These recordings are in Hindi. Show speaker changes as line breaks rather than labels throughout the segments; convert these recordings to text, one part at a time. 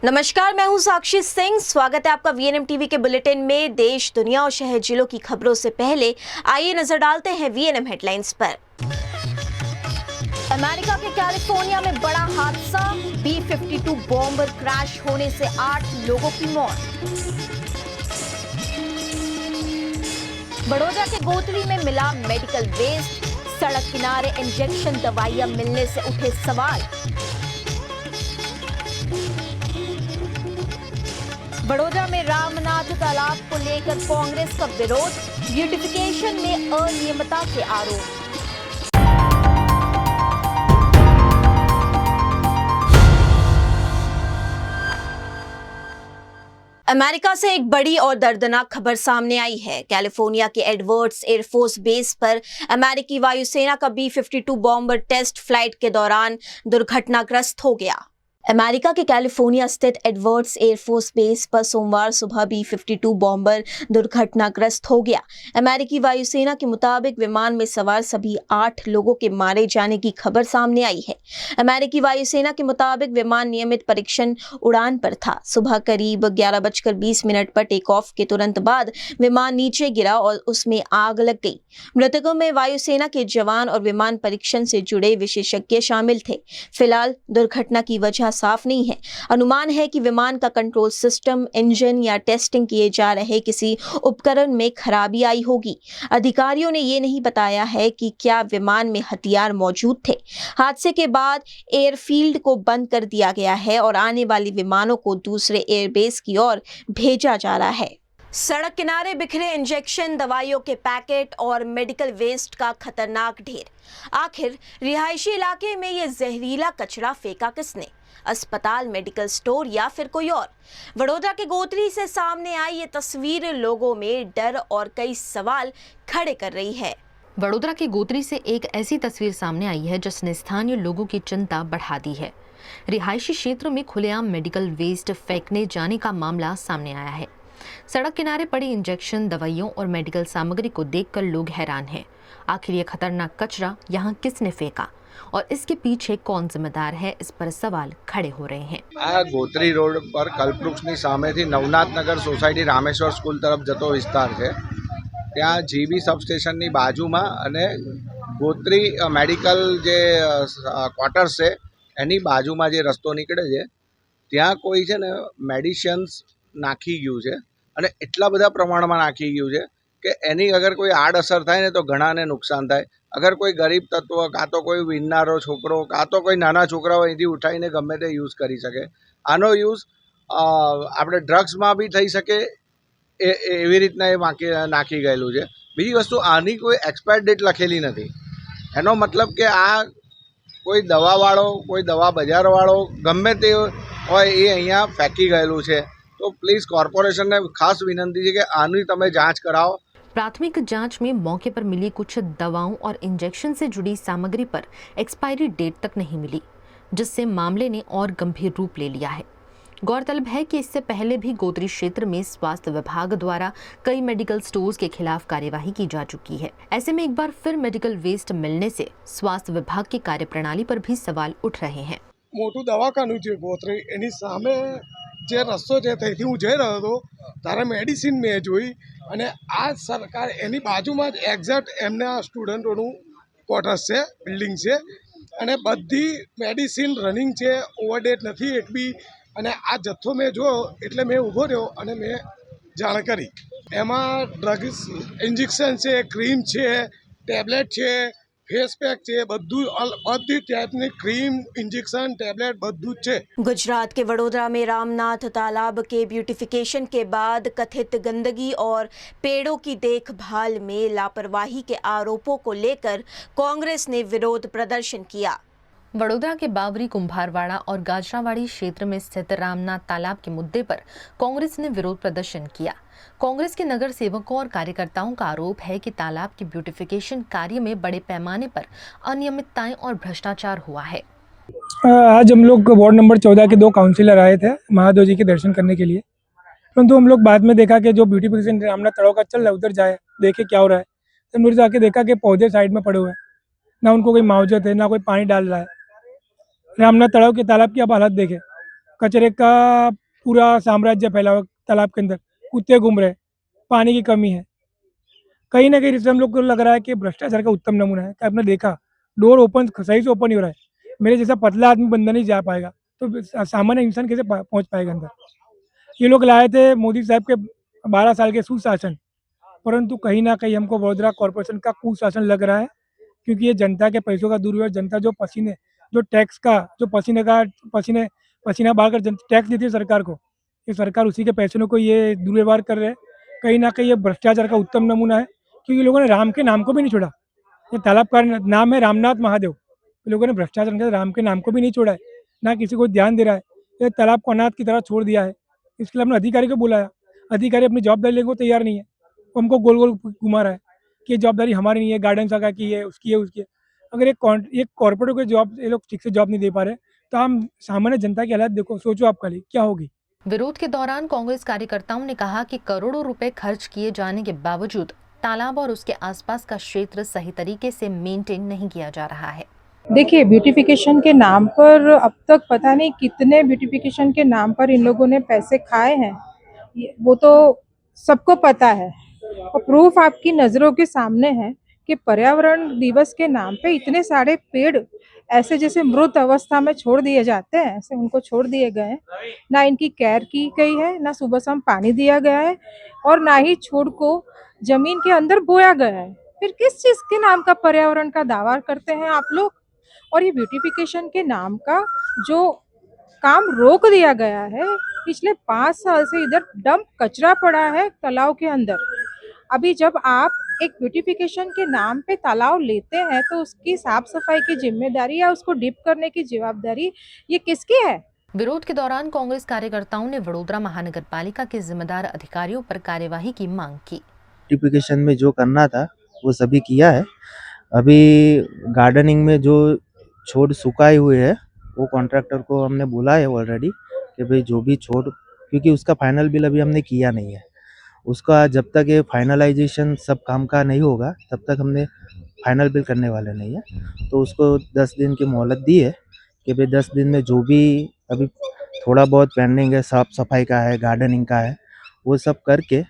नमस्कार, मैं हूं साक्षी सिंह। स्वागत है आपका वीएनएम टीवी के बुलेटिन में। देश, दुनिया और शहर जिलों की खबरों से पहले आइए नजर डालते हैं वीएनएम हेडलाइंस पर। अमेरिका के कैलिफोर्निया में बड़ा हादसा, B-52 बॉम्बर क्रैश होने से 8 लोगों की मौत। बड़ौदा के गोतली में मिला मेडिकल वेस्ट, सड़क किनारे इंजेक्शन दवाइयां मिलने से उठे सवाल। बड़ौदा में रामनाथ तालाब को लेकर कांग्रेस का विरोध, ब्यूटिफिकेशन में अनियमितता के आरोप। अमेरिका से एक बड़ी और दर्दनाक खबर सामने आई है। कैलिफोर्निया के एडवर्ड्स एयरफोर्स बेस पर अमेरिकी वायुसेना का B-52 बॉम्बर टेस्ट फ्लाइट के दौरान दुर्घटनाग्रस्त हो गया। अमेरिका के कैलिफोर्निया स्थित एडवर्ड्स एयरफोर्स बेस पर सोमवार सुबह B-52 बॉम्बर दुर्घटनाग्रस्त हो गया। अमेरिकी वायुसेना के मुताबिक विमान में सवार सभी 8 लोगों के मारे जाने की खबर सामने आई है। अमेरिकी वायुसेना के मुताबिक विमान नियमित परीक्षण उड़ान पर था। सुबह करीब 11:20 पर टेक ऑफ के तुरंत बाद विमान नीचे गिरा और उसमें आग लग गई। मृतकों में वायुसेना के जवान और विमान परीक्षण से जुड़े विशेषज्ञ शामिल थे। फिलहाल दुर्घटना की वजह साफ नहीं है। अनुमान है कि विमान का कंट्रोल सिस्टम, इंजन या टेस्टिंग किए जा रहे किसी उपकरण में खराबी आई होगी। अधिकारियों ने यह नहीं बताया है कि क्या विमान में हथियार मौजूद थे। हादसे के बाद एयरफील्ड को बंद कर दिया गया है और आने वाले विमानों को दूसरे एयरबेस की ओर भेजा जा रहा है। सड़क किनारे बिखरे इंजेक्शन, दवाइयों के पैकेट और मेडिकल वेस्ट का खतरनाक ढेर। आखिर रिहायशी इलाके में ये जहरीला कचरा फेंका किसने? अस्पताल, मेडिकल स्टोर या फिर कोई और? बड़ौदा के गोतली से सामने आई ये तस्वीर लोगों में डर और कई सवाल खड़े कर रही है।
बड़ौदा के गोतली से एक ऐसी तस्वीर सामने आई है जिसने स्थानीय लोगों की चिंता बढ़ा दी है। रिहायशी क्षेत्रों में खुलेआम मेडिकल वेस्ट फेंकने जाने का मामला सामने आया है। सड़क किनारे पड़ी इंजेक्शन, दवाइयों और मेडिकल सामग्री को देखकर लोग हैरान हैं। आखिर ये खतरनाक कचरा यहाँ किसने फेंका और इसके पीछे कौन जिम्मेदार है, इस पर सवाल खड़े हो रहे हैं।
आ गोत्री रोड पर कल्पवृक्षની સામેથી નવનાથનગર સોસાયટી રામેશ્વર સ્કૂલ તરફ જતો વિસ્તાર છે। ત્યાં જીબી સબસ્ટેશનની બાજુમાં અને ગોત્રી મેડિકલ જે ક્વાર્ટર્સ છે એની બાજુમાં જે રસ્તો નીકળે છે ત્યાં કોઈ છે ને મેડિસિન્સ નાખી ગયું છે અને એટલા બધા પ્રમાણમાં નાખી ગયું છે કે એની અગર કોઈ આડઅસર થાય ને તો ઘણાને નુકસાન થાય। અગર કોઈ ગરીબ તત્વ કાં તો કોઈ વિનનારો છોકરો કાં તો કોઈ નાના છોકરાઓ અહીંથી ઉઠાવીને ગમે તે યુઝ કરી શકે। આનો યુઝ આપણે ડ્રગ્સમાં બી થઈ શકે એવી રીતના એ નાખી ગયેલું છે। બીજી વસ્તુ, આની કોઈ એક્સપાયર ડેટ લખેલી નથી। એનો મતલબ કે આ કોઈ દવાવાળો, કોઈ દવા બજારવાળો ગમે તે હોય એ અહીંયા ફેંકી ગયેલું છે। तो प्लीज़ कॉर्पोरेशन ने खास विनंती है कि आनी तमे जांच कराओ।
प्राथमिक जांच में मौके पर मिली कुछ दवाओं और इंजेक्शन से जुड़ी सामग्री पर एक्सपायरी डेट तक नहीं मिली, जिससे मामले ने और गंभीर रूप ले लिया है। गौरतलब है कि इससे पहले भी गोत्री क्षेत्र में स्वास्थ्य विभाग द्वारा कई मेडिकल स्टोर्स के खिलाफ कार्यवाही की जा चुकी है। ऐसे में एक बार फिर मेडिकल वेस्ट मिलने से स्वास्थ्य विभाग की कार्यप्रणाली पर भी सवाल उठ रहे हैं।
मोटू दवाखानु है गोत्री, एनी सामे જે રસ્તો છે ત્યાંથી હું જઈ રહ્યો હતો ત્યારે મેડિસિન મેં જોઈ અને આ સરકાર એની બાજુમાં જ એક્ઝેક્ટ એમના સ્ટુડન્ટોનું ક્વાર્ટર્સ છે, બિલ્ડિંગ છે અને બધી મેડિસિન રનિંગ છે, ઓવરડેટ નથી એક બી। અને આ જથ્થો મેં જોયો એટલે મેં ઊભો રહ્યો અને મેં જાણ કરી। એમાં ડ્રગ્સ, ઇન્જેક્શન છે, ક્રીમ છે, ટેબ્લેટ છે, फेस पैक છે, બધી ટાઈપની ક્રીમ, इंजेक्शन, टेबलेट બધું છે।
गुजरात के वडोदरा में रामनाथ तालाब के ब्यूटिफिकेशन के बाद कथित गंदगी और पेड़ों की देखभाल में लापरवाही के आरोपों को लेकर कांग्रेस ने विरोध प्रदर्शन किया।
वडोदरा के बावरी, कुंभारवाड़ा और गाजरावाड़ी क्षेत्र में स्थित रामनाथ तालाब के मुद्दे पर कांग्रेस ने विरोध प्रदर्शन किया। कांग्रेस के नगर सेवकों और कार्यकर्ताओं का आरोप है कि तालाब के ब्यूटिफिकेशन कार्य में बड़े पैमाने पर अनियमितताएं और भ्रष्टाचार हुआ है।
आज हम लोग वार्ड नंबर 14 के 2 काउंसिलर आए थे महादेव जी के दर्शन करने के लिए, परंतु हम लोग बाद में देखा कि जो ब्यूटिफिकेशन रामनाथ तालाब का चल रहा है उधर जाए देखे क्या हो रहा है। तो हम लोग जाके देखा कि पौधे साइड में पड़े हुए हैं, ना उनको कोई मुआवजा है, ना कोई पानी डाल रहा है। रामनाथ तालाब की आप हालत देखें, कचरे का पूरा साम्राज्य फैला हुआ तालाब के अंदर, कुत्ते घूम रहे हैं, पानी की कमी है। कहीं न कहीं इससे हम लोग को लग रहा है कि भ्रष्टाचार का उत्तम नमूना है। कि आपने देखा डोर ओपन सही से ओपन नहीं हो रहा है। मेरे जैसा पतला आदमी बंदा नहीं जा पाएगा, तो सामान्य इंसान कैसे पहुँच पाएगा अंदर? ये लोग लाए थे मोदी साहब के 12 साल के सुशासन, परंतु कहीं न कहीं हमको वडोदरा कॉर्पोरेशन का कुशासन लग रहा है, क्योंकि ये जनता के पैसों का दुरुपयोग, जनता जो टैक्स का जो पसीने पसीना बहाकर टैक्स देती है सरकार को, ये सरकार उसी के पैसों को ये दुर्व्यवहार कर रहे हैं। कहीं न कहीं ये भ्रष्टाचार का उत्तम नमूना है, क्योंकि लोगों ने राम के नाम को भी नहीं छोड़ा। ये तालाब का नाम है रामनाथ महादेव, ये लोगों ने भ्रष्टाचार करके राम के नाम को भी नहीं छोड़ा है, ना किसी को ध्यान दे रहा है। ये तालाब को अनाथ की तरह छोड़ दिया है। इसके लिए हमने अधिकारी को बुलाया, अधिकारी अपनी जवाबदारी लेने को तैयार नहीं है। वो हमको गोल-गोल घुमा रहा है कि ये जवाबदारी हमारी नहीं है, गार्डन शाखा की है, उसकी है, उसकी है। अगर एक कॉर्पोरेट को जॉब ये लोग ठीक से जॉब नहीं दे पा रहे, तो हम सामान्य जनता की हालत देखो, सोचो आप खाली क्या होगी?
विरोध के दौरान कांग्रेस कार्यकर्ताओं ने कहा कि करोड़ों रुपए खर्च किए जाने के बावजूद तालाब और उसके आसपास का क्षेत्र सही तरीके से मेंटेन नहीं किया जा रहा है।
देखिए, ब्यूटिफिकेशन के नाम पर अब तक पता नहीं कितने ब्यूटिफिकेशन के नाम पर इन लोगों ने पैसे खाए हैं, वो तो सबको पता है। और प्रूफ आपकी नज़रों के सामने है कि पर्यावरण दिवस के नाम पे इतने सारे पेड़ ऐसे जैसे मृत अवस्था में छोड़ दिए जाते हैं, ऐसे उनको छोड़ दिए गए हैं। ना इनकी केयर की गई है, ना सुबह शाम पानी दिया गया है, और ना ही छोड़ को जमीन के अंदर बोया गया है। फिर किस चीज़ के नाम का पर्यावरण का दावा करते हैं आप लोग? और ये ब्यूटिफिकेशन के नाम का जो काम रोक दिया गया है, पिछले 5 साल से इधर डंप कचरा पड़ा है तालाब के अंदर। अभी जब आप एक ब्यूटिफिकेशन के नाम पे तालाब लेते हैं, तो उसकी साफ सफाई की जिम्मेदारी या उसको डीप करने की जवाबदारी ये किसकी है?
विरोध के दौरान कांग्रेस कार्यकर्ताओं ने वडोदरा महानगर पालिका के जिम्मेदार अधिकारियों पर कार्यवाही की मांग की।
ब्यूटिफिकेशन में जो करना था वो सभी किया है। अभी गार्डनिंग में जो छोड़ सुखाए हुए है वो कॉन्ट्रैक्टर को हमने बोला है ऑलरेडी कि भाई जो भी छोड़, क्योंकि उसका फाइनल बिल अभी हमने किया नहीं है, उसका जब तक ये फाइनलाइजेशन सब काम का नहीं होगा तब तक हमने फाइनल बिल करने वाले नहीं है। तो उसको 10 दिन की मोहलत दी है कि भाई 10 दिन में जो भी अभी थोड़ा बहुत पेंडिंग है, साफ सफाई का है, गार्डनिंग का है, वो सब करके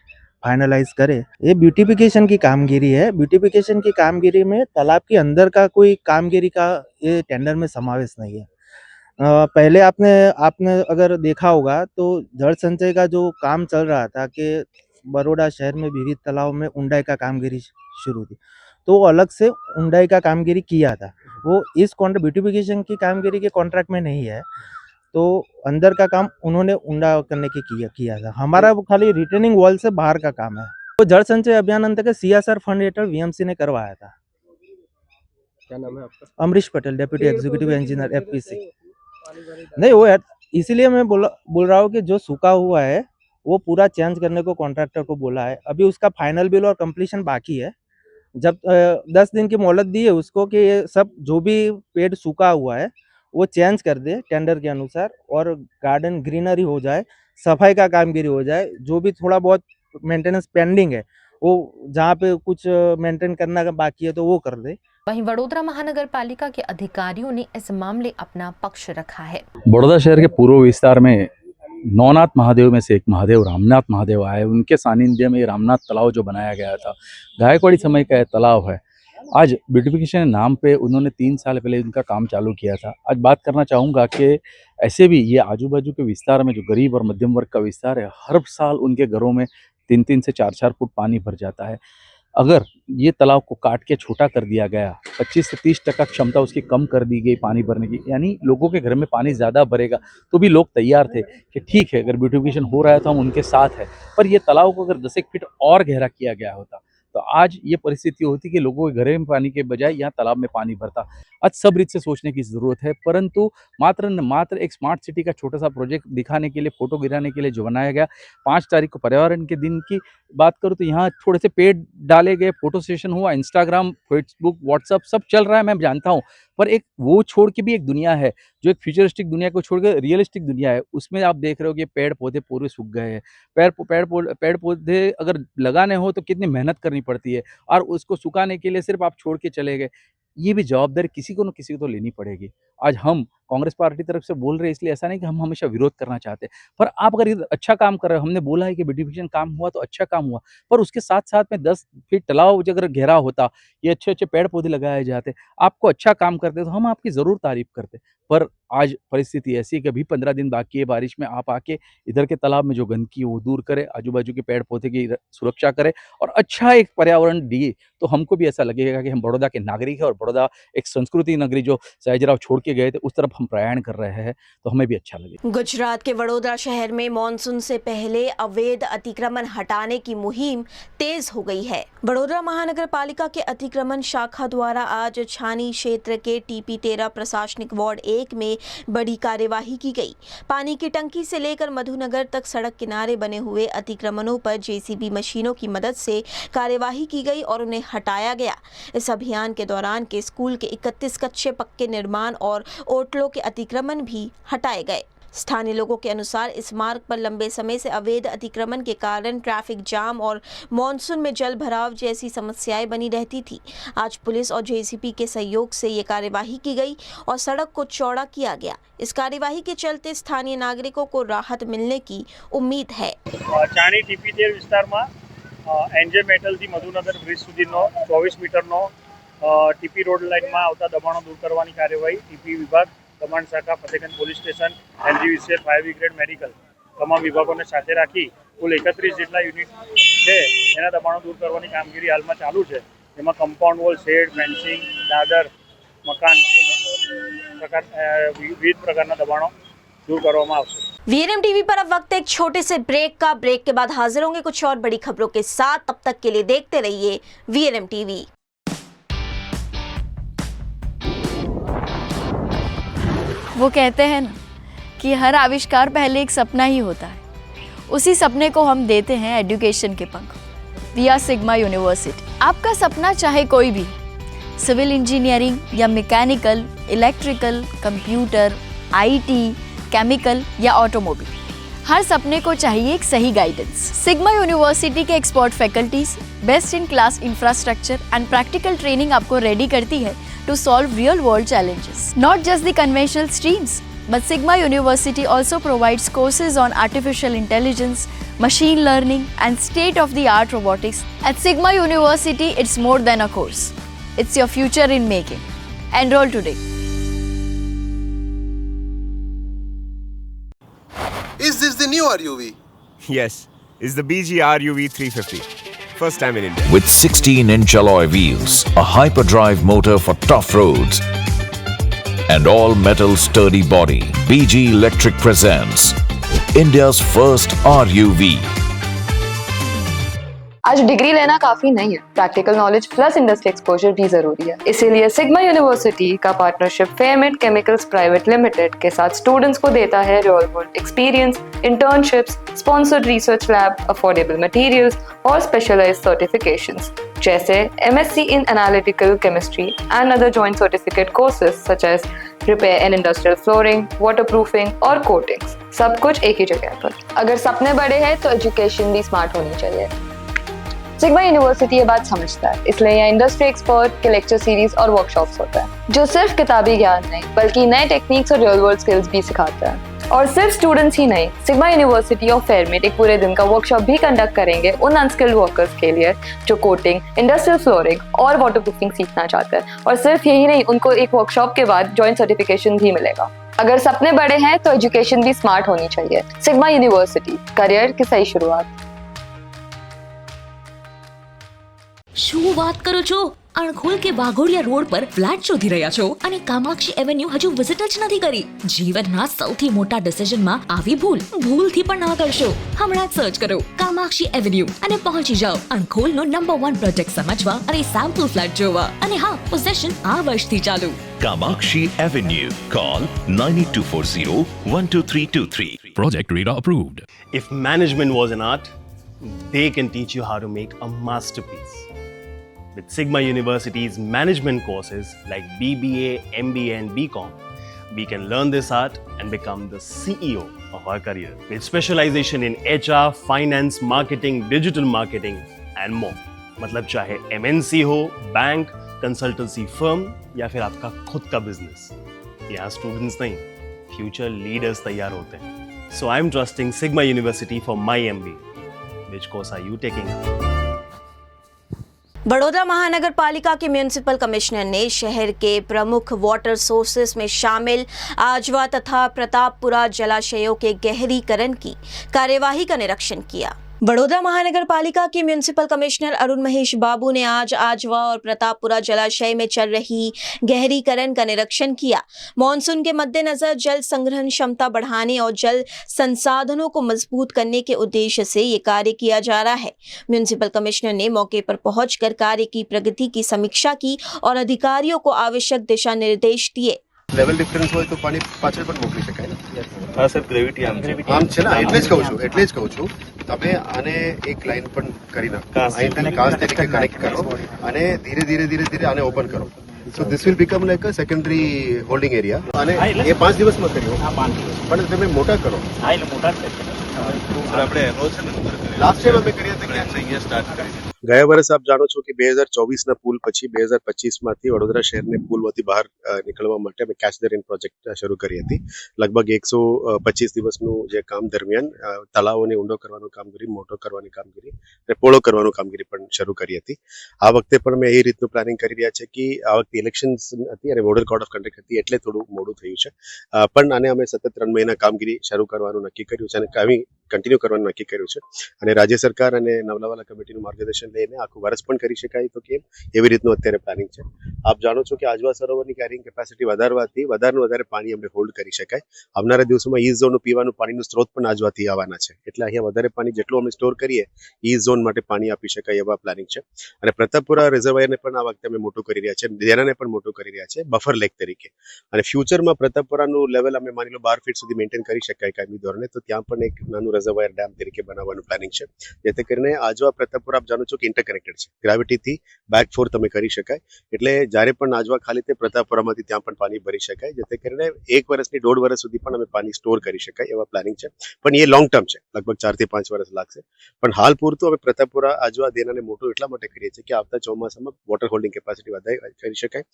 फाइनलाइज करे। ये ब्यूटिफिकेशन की कामगिरी है। ब्यूटिफिकेशन की कामगिरी में तालाब के अंदर का कोई कामगिरी का ये टेंडर में समावेश नहीं है। पहले आपने आपने अगर देखा होगा तो जल संचय का जो काम चल रहा था कि बड़ौदा शहर में विविध तालाब में ऊंडाई का कामगिरी शुरू थी, तो वो अलग से ऊंडाई का कामगिरी किया था। वो इस ब्यूटिफिकेशन की कामगिरी के कॉन्ट्रैक्ट में नहीं है, तो अंदर का काम उन्होंने ऊंडा करने की किया था। हमारा वो खाली रिटेनिंग वॉल से बाहर का काम है। तो जल संचय अभियान अंतर्गत CSR फंड हेठળ VMC ने करवाया था।
क्या नाम है आपका?
Amrish Patel, deputy executive engineer FPC। नहीं वो इसीलिए मैं बोल रहा हूँ कि जो सूखा हुआ है वो पूरा चेंज करने को कॉन्ट्रैक्टर को बोला है। अभी उसका फाइनल बिल और कंप्लीशन बाकी है। जब 10 दिन की मोहलत दी है उसको कि ये सब जो भी पेड़ सूखा हुआ है वो चेंज कर दे टेंडर के अनुसार, और गार्डन ग्रीनरी हो जाए, सफाई का कामगिरी हो जाए, जो भी थोड़ा बहुत मेंटेनेंस पेंडिंग है वो जहाँ पे कुछ मेंटेन करना बाकी है तो वो कर दे।
वहीं वडोदरा महानगर पालिका के अधिकारियों ने इस मामले अपना पक्ष रखा है।
बड़ौदा शहर के पूर्व विस्तार में नौनाथ महादेव में से एक महादेव रामनाथ महादेव आए, उनके सानिध्य में रामनाथ तालाब जो बनाया गया था, गायकवाड़ी समय का तालाब है। आज ब्यूटिफिकेशन नाम पे उन्होंने 3 साल पहले इनका काम चालू किया था। आज बात करना चाहूँगा कि ऐसे भी ये आजू बाजू के विस्तार में जो गरीब और मध्यम वर्ग का विस्तार है, हर साल उनके घरों में 3-3 से 4-4 फुट पानी भर जाता है। अगर ये तालाब को काट के छोटा कर दिया गया, 25 से 30% क्षमता उसकी कम कर दी गई पानी भरने की, यानी लोगों के घर में पानी ज़्यादा भरेगा, तो भी लोग तैयार थे कि ठीक है अगर ब्यूटिफिकेशन हो रहा है तो हम उनके साथ हैं। पर ये तालाब को अगर 10 फीट और गहरा किया गया होता तो आज ये परिस्थिति होती कि लोगों के घरे में पानी के बजाय यहाँ तालाब में पानी भरता। आज सब रीत से सोचने की ज़रूरत है, परंतु मात्र एक स्मार्ट सिटी का छोटा सा प्रोजेक्ट दिखाने के लिए, फोटो गिराने के लिए जो बनाया गया। 5 तारीख को पर्यावरण के दिन की बात करूँ तो यहाँ थोड़े से पेड़ डाले गए, फोटो सेशन हुआ, इंस्टाग्राम, फेसबुक, व्हाट्सअप सब चल रहा है, मैं जानता हूँ। पर एक वो छोड़ के भी एक दुनिया है जो एक फ्यूचरिस्टिक दुनिया को छोड़ के रियलिस्टिक दुनिया है, उसमें आप देख रहे हो कि पेड़ पौधे पूरे सूख गए हैं। पेड़ पौधे अगर लगाने हो तो कितनी मेहनत करनी पड़ती है, और उसको सुखाने के लिए सिर्फ आप छोड़ के चले गए। ये भी जवाबदारी किसी को न किसी को तो लेनी पड़ेगी। आज हम कांग्रेस पार्टी तरफ से बोल रहे हैं इसलिए ऐसा नहीं कि हम हमेशा विरोध करना चाहते हैं, पर आप अगर इधर अच्छा काम कर रहे हो, हमने बोला है कि ब्यूटिफिकेशन काम हुआ तो अच्छा काम हुआ, पर उसके साथ-साथ में 10 फीट तालाब अगर गहरा होता, ये अच्छे-अच्छे पेड़-पौधे लगाए जाते, आपको अच्छा काम करते तो हम आपकी ज़रूर तारीफ़ करते। पर आज परिस्थिति ऐसी है कि अभी 15 दिन बाकी है बारिश में, आप आके इधर के तालाब में जो गंदगी है वो दूर करें, आजू-बाजू के पेड़-पौधे की सुरक्षा करें और अच्छा एक पर्यावरण दिए, तो हमको भी ऐसा लगेगा कि हम बड़ौदा के नागरिक हैं और बड़ौदा एक संस्कृति नगरी जो सयाजीराव छोड़ के गए थे, उस तरफ हम प्रयाण कर रहे हैं, तो हमें भी अच्छा लगेगा।
गुजरात के वडोदरा शहर में मानसून से पहले अवैध अतिक्रमण हटाने की मुहिम तेज हो गई है। वडोदरा महानगर पालिका के अतिक्रमण शाखा द्वारा आज छानी क्षेत्र के टीपी 13 प्रशासनिक वार्ड 1 में बड़ी कार्यवाही की गई। पानी की टंकी से लेकर मधुनगर तक सड़क किनारे बने हुए अतिक्रमणों पर जेसीबी मशीनों की मदद से कार्यवाही की गई और उन्हें हटाया गया। इस अभियान के दौरान के स्कूल के 31 कच्चे पक्के निर्माण और होटलों के अतिक्रमण भी हटाए गए। स्थानीय लोगों के अनुसार इस मार्ग पर लंबे समय से अवैध अतिक्रमण के कारण ट्रैफिक जाम और मॉनसून में जल भराव जैसी समस्याएं बनी रहती थी। आज पुलिस और जेसीबी के सहयोग से ये कार्यवाही की गई और सड़क को चौड़ा किया गया। इस कार्यवाही के चलते स्थानीय नागरिकों को राहत मिलने की उम्मीद है।
ચાણી ટીપી 13 વિસ્તારમાં એનજે મેટલથી મધુનગર બ્રિજ સુધીનો 24 મીટરનો ટીપી રોડ લાઇનમાં આવતા દબાણો દૂર કરવાની કાર્યવાહી ટીપી વિભાગ, કમાન્ડ શાખા, Fatehganj police station, NGVCL, fire brigade, medical તમામ વિભાગોને સાથે રાખી કુલ 31 જેટલા યુનિટ છે એના દબાણો દૂર કરવાની કામગીરી હાલમાં ચાલુ છે, જેમાં કમ્પાઉન્ડ વોલ, શેડ, ફેન્સિંગ, દાદર, મકાન વિવિધ પ્રકારના દબાણો दूर કરવામાં આવશે।
वीएलएम टीवी पर अब वक्त एक छोटे से ब्रेक का। ब्रेक के बाद हाजिर होंगे कुछ और बड़ी खबरों के साथ। तब तक के लिए देखते रहिए वीएलएम टीवी।
वो कहते हैं ना कि हर आविष्कार पहले एक सपना ही होता है, उसी सपने को हम देते हैं एजुकेशन के पंख। We are Sigma University. आपका सपना चाहे कोई भी, सिविल इंजीनियरिंग या mechanical, electrical, computer, IT, chemical या ऑटोमोबाइल, हर सपने को चाहिए एक सही गाइडेंस। सिग्मा यूनिवर्सिटी के expert faculties, best in class infrastructure and practical training आपको रेडी करती है to solve real world challenges. Not just the conventional streams, but Sigma University also provides courses on artificial intelligence, machine learning and state-of-the-art robotics. At Sigma University, it's more than a course. It's your future in making. Enroll today.
Is this the new RUV?
Yes, it's the BG RUV 350. First time in India.
With 16-inch alloy wheels, a hyperdrive motor for tough roads, and all-metal sturdy body, BG Electric presents India's first RUV.
आज डिग्री लेना काफी नहीं है, practical knowledge plus industry exposure भी जरूरी है। इसीलिए सिग्मा यूनिवर्सिटी का partnership Fairmate chemicals private limited के साथ स्टूडेंट्स को देता है real world experience, internships, sponsored research lab, affordable materials और स्पेशलाइज्ड सर्टिफिकेशंस जैसे MSc in analytical chemistry and other joint certificate courses such as repair and industrial flooring, waterproofing और कोटिंग्स, सब कुछ एक ही जगह पर। अगर सपने बड़े हैं तो एजुकेशन भी स्मार्ट होनी चाहिए। सिग्मा यूनिवर्सिटी ये बात समझता है, इसलिए यहाँ इंडस्ट्री एक्सपर्ट के लेक्चर सीरीज और वर्कशॉप्स होता है जो सिर्फ किताबी ज्ञान नहीं बल्कि नए टेक्निक्स और रियल वर्ल्ड स्किल्स भी सिखाता है। और सिर्फ स्टूडेंट्स ही नहीं, सिग्मा यूनिवर्सिटी और फेयरमेट एक पूरे दिन का वर्कशॉप भी कंडक्ट करेंगे उन अनस्किल्ड वर्कर्स के लिए जो कोटिंग, इंडस्ट्रियल फ्लोरिंग और वाटरप्रूफिंग सीखना चाहते हैं। और सिर्फ यही नहीं, उनको एक वर्कशॉप के बाद जॉइंट सर्टिफिकेशन भी मिलेगा। अगर सपने बड़े हैं तो एजुकेशन भी स्मार्ट होनी चाहिए। सिग्मा यूनिवर्सिटी, करियर की सही शुरुआत।
શું વાત કરો છો? અણખોલ કે વાઘોડિયા રોડ પર ફ્લેટ શોધી રહ્યા છો અને કામાક્ષી એવન્યુ હજુ વિઝિટ જ નથી કરી? જીવનના સૌથી મોટા ડિસિઝનમાં આવી ભૂલથી પણ ના કરશો। હમણાં જ સર્ચ કરો કામાક્ષી એવન્યુ અને પહોંચી જાઓ અણખોલનો નંબર 1 પ્રોજેક્ટ સમજવા અને સેમ્પલ ફ્લેટ જોવા। અને હા, પોઝેશન આ વર્ષથી ચાલુ।
Kamakshi Avenue. Call 9824012323.
Project Radar approved.
If management was an art, they can teach you how to make a masterpiece. With Sigma University's management courses like BBA, MBA and BCom, we can learn this art and become the CEO of our career. With specialization in HR, finance, marketing, digital marketing and more. मतलब चाहे MNC हो, बैंक, कंसल्टेंसी फर्म या फिर आपका खुद का बिजनेस, यहाँ स्टूडेंट्स नहीं, फ्यूचर लीडर्स तैयार होते हैं. So I'm trusting Sigma University for my MBA. Which course are you taking?
Baroda महानगर पालिका के म्यूनिसिपल कमिश्नर ने शहर के प्रमुख वाटर सोर्सेस में शामिल आजवा तथा प्रतापपुरा जलाशयों के गहरीकरण की कार्यवाही का निरीक्षण किया. बड़ौदा महानगर पालिका के म्यूनिसिपल कमिश्नर अरुण महेश बाबू ने आज आजवा और प्रतापपुरा जलाशय में चल रही गहरीकरण का निरीक्षण किया. मॉनसून के मद्देनजर जल संग्रहण क्षमता बढ़ाने और जल संसाधनों को मजबूत करने के उद्देश्य से ये कार्य किया जा रहा है. म्यूनिसिपल कमिश्नर ने मौके पर पहुंचकर कार्य की प्रगति की समीक्षा की और अधिकारियों को आवश्यक दिशा निर्देश दिए.
લેવલ ડિફરન્સ હોય તો પાણી પાછળ પણ મોકલી શકાય ને.
હા સર, ગ્રેવિટી આમ
છે ને, એટલે જ કહું છું તમે આને એક લાઈન પણ કરી નાખો, અહીંથી કાંસ તરીકે કનેક્ટ કરો અને ધીરે ધીરે ધીરે ધીરે આને ઓપન કરો. So this will become like a secondary holding area. અને એ 5 દિવસમાં કર્યો પણ તમે મોટા કરો. આપણે લાસ્ટ ટાઈમ અમે કર્યા હતા કે અહીંયા સ્ટાર્ટ કરી. ગયા વર્ષે આપ જાણો છો કે 2024ના પુલ પછી 2025માંથી વડોદરા શહેરને પુલમાંથી બહાર નીકળવા માટે અમે કેચ ધ રેન પ્રોજેક્ટ શરૂ કરી હતી. લગભગ 125 દિવસનું જે કામ દરમિયાન તળાવોને ઊંડો કરવાનું કામગીરી, મોટો કરવાની કામગીરી અને પોળો કરવાનું કામગીરી પણ શરૂ કરી હતી. આ વખતે પણ અમે એ રીતનું પ્લાનિંગ કરી રહ્યા છે કે આ વખતે ઇલેક્શન્સ હતી અને મોડલ કોડ ઓફ કન્ડક્ટ હતી એટલે થોડું મોડું થયું છે. પણ આને અમે સતત 3 મહિના કામગીરી શરૂ કરવાનું નક્કી કર્યું છે અને કામી કન્ટિન્યુ કરવાનું નક્કી કર્યું છે. અને રાજ્ય સરકાર અને નવલાવાલા કમિટીનું માર્ગદર્શન લઈને આખું વર્ષ પણ કરી શકાય તો કેમ, એવી રીતનું અત્યારે પ્લાનિંગ છે. આપ જાણો છો કે આજવા સરોવરની કેરિંગ કેપેસિટી વધારવાથી વધારે પાણી અમને હોલ્ડ કરી શકાય. આવનારા દિવસોમાં ઈસ્ટ ઝોનનું પીવાનું પાણીનું સ્ત્રોત પણ આજવાથી આવવાના છે. એટલે અહીંયા વધારે પાણી જેટલું અમે સ્ટોર કરીએ ઈસ્ટ ઝોન માટે પાણી આપી શકાય એવા પ્લાનિંગ છે. અને પ્રતાપપુરા રિઝર્વાયરને પણ આ વખતે અમે મોટું કરી રહ્યા છે, દેનાને પણ મોટું કરી રહ્યા છે બફર લેક તરીકે. અને ફ્યુચરમાં પ્રતાપપુરાનું લેવલ અમે માની લો 12 ફીટ સુધી મેન્ટેન કરી શકાય કાયમી ધોરણે, તો ત્યાં પણ એક નાનું રિઝર્વાયર ડેમ તરીકે બનાવવાનું પ્લાનિંગ છે. જેથી કરીને આજવા પ્રતાપપુરા આપ જાણો છો કે ઇન્ટરકનેક્ટેડ છે. ગ્રેવિટીથી બેક ફોર તમે કરી શકાય. એટલે જ્યારે પણ આજવા ખાલી તે પ્રતાપપુરામાંથી ત્યાં પણ પાણી ભરી શકાય. જેથી કરીને 1 વર્ષથી 1.5 વર્ષ સુધી પણ અમે પાણી સ્ટોર કરી શકાય એવા પ્લાનિંગ છે. પણ એ લોંગ ટર્મ છે, લગભગ 4 થી 5 વર્ષ લાગશે. પણ હાલ પૂરતું અમે પ્રતાપપુરા આજવા દેનાને મોટું એટલા માટે કરીએ છીએ કે આવતા ચોમાસામાં વોટર હોલ્ડિંગ કેપેસિટી વધારી કરી શકાય.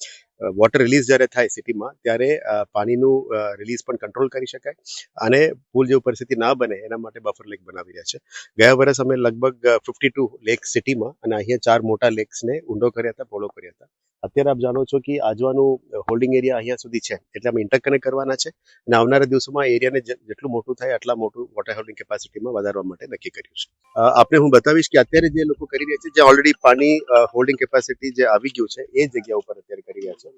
વોટર રિલીઝ જ્યારે થાય સિટીમાં ત્યારે પાણીનું રિલીઝ પણ કંટ્રોલ કરી શકાય અને પુલ જેવી પરિસ્થિતિ ના બને એના માટે બફર લેક બનાવી રહ્યા છે. ગયા વર્ષ અમે લગભગ 52 લેક સિટીમાં અને અહીંયા 4 મોટા લેક્સને ઊંડો કર્યા હતા, પોલો કર્યા હતા. અત્યારે આપ જાણો છો કે આજવાનું હોલ્ડિંગ એરિયા અહીંયા સુધી છે એટલે અમે ઇન્ટરકનેક્ટ કરવાના છે અને આવનારા દિવસોમાં એરિયાને જેટલું મોટું થાય આટલા મોટું વોટર હોલ્ડિંગ કેપેસિટીમાં વધારવા માટે નક્કી કર્યું છે. આપને હું બતાવીશ કે અત્યારે જે લોકો કરી રહ્યા છે, જે ઓલરેડી પાણી હોલ્ડિંગ કેપેસિટી જે આવી ગયું છે એ જગ્યા ઉપર અત્યારે કરી રહ્યા છે.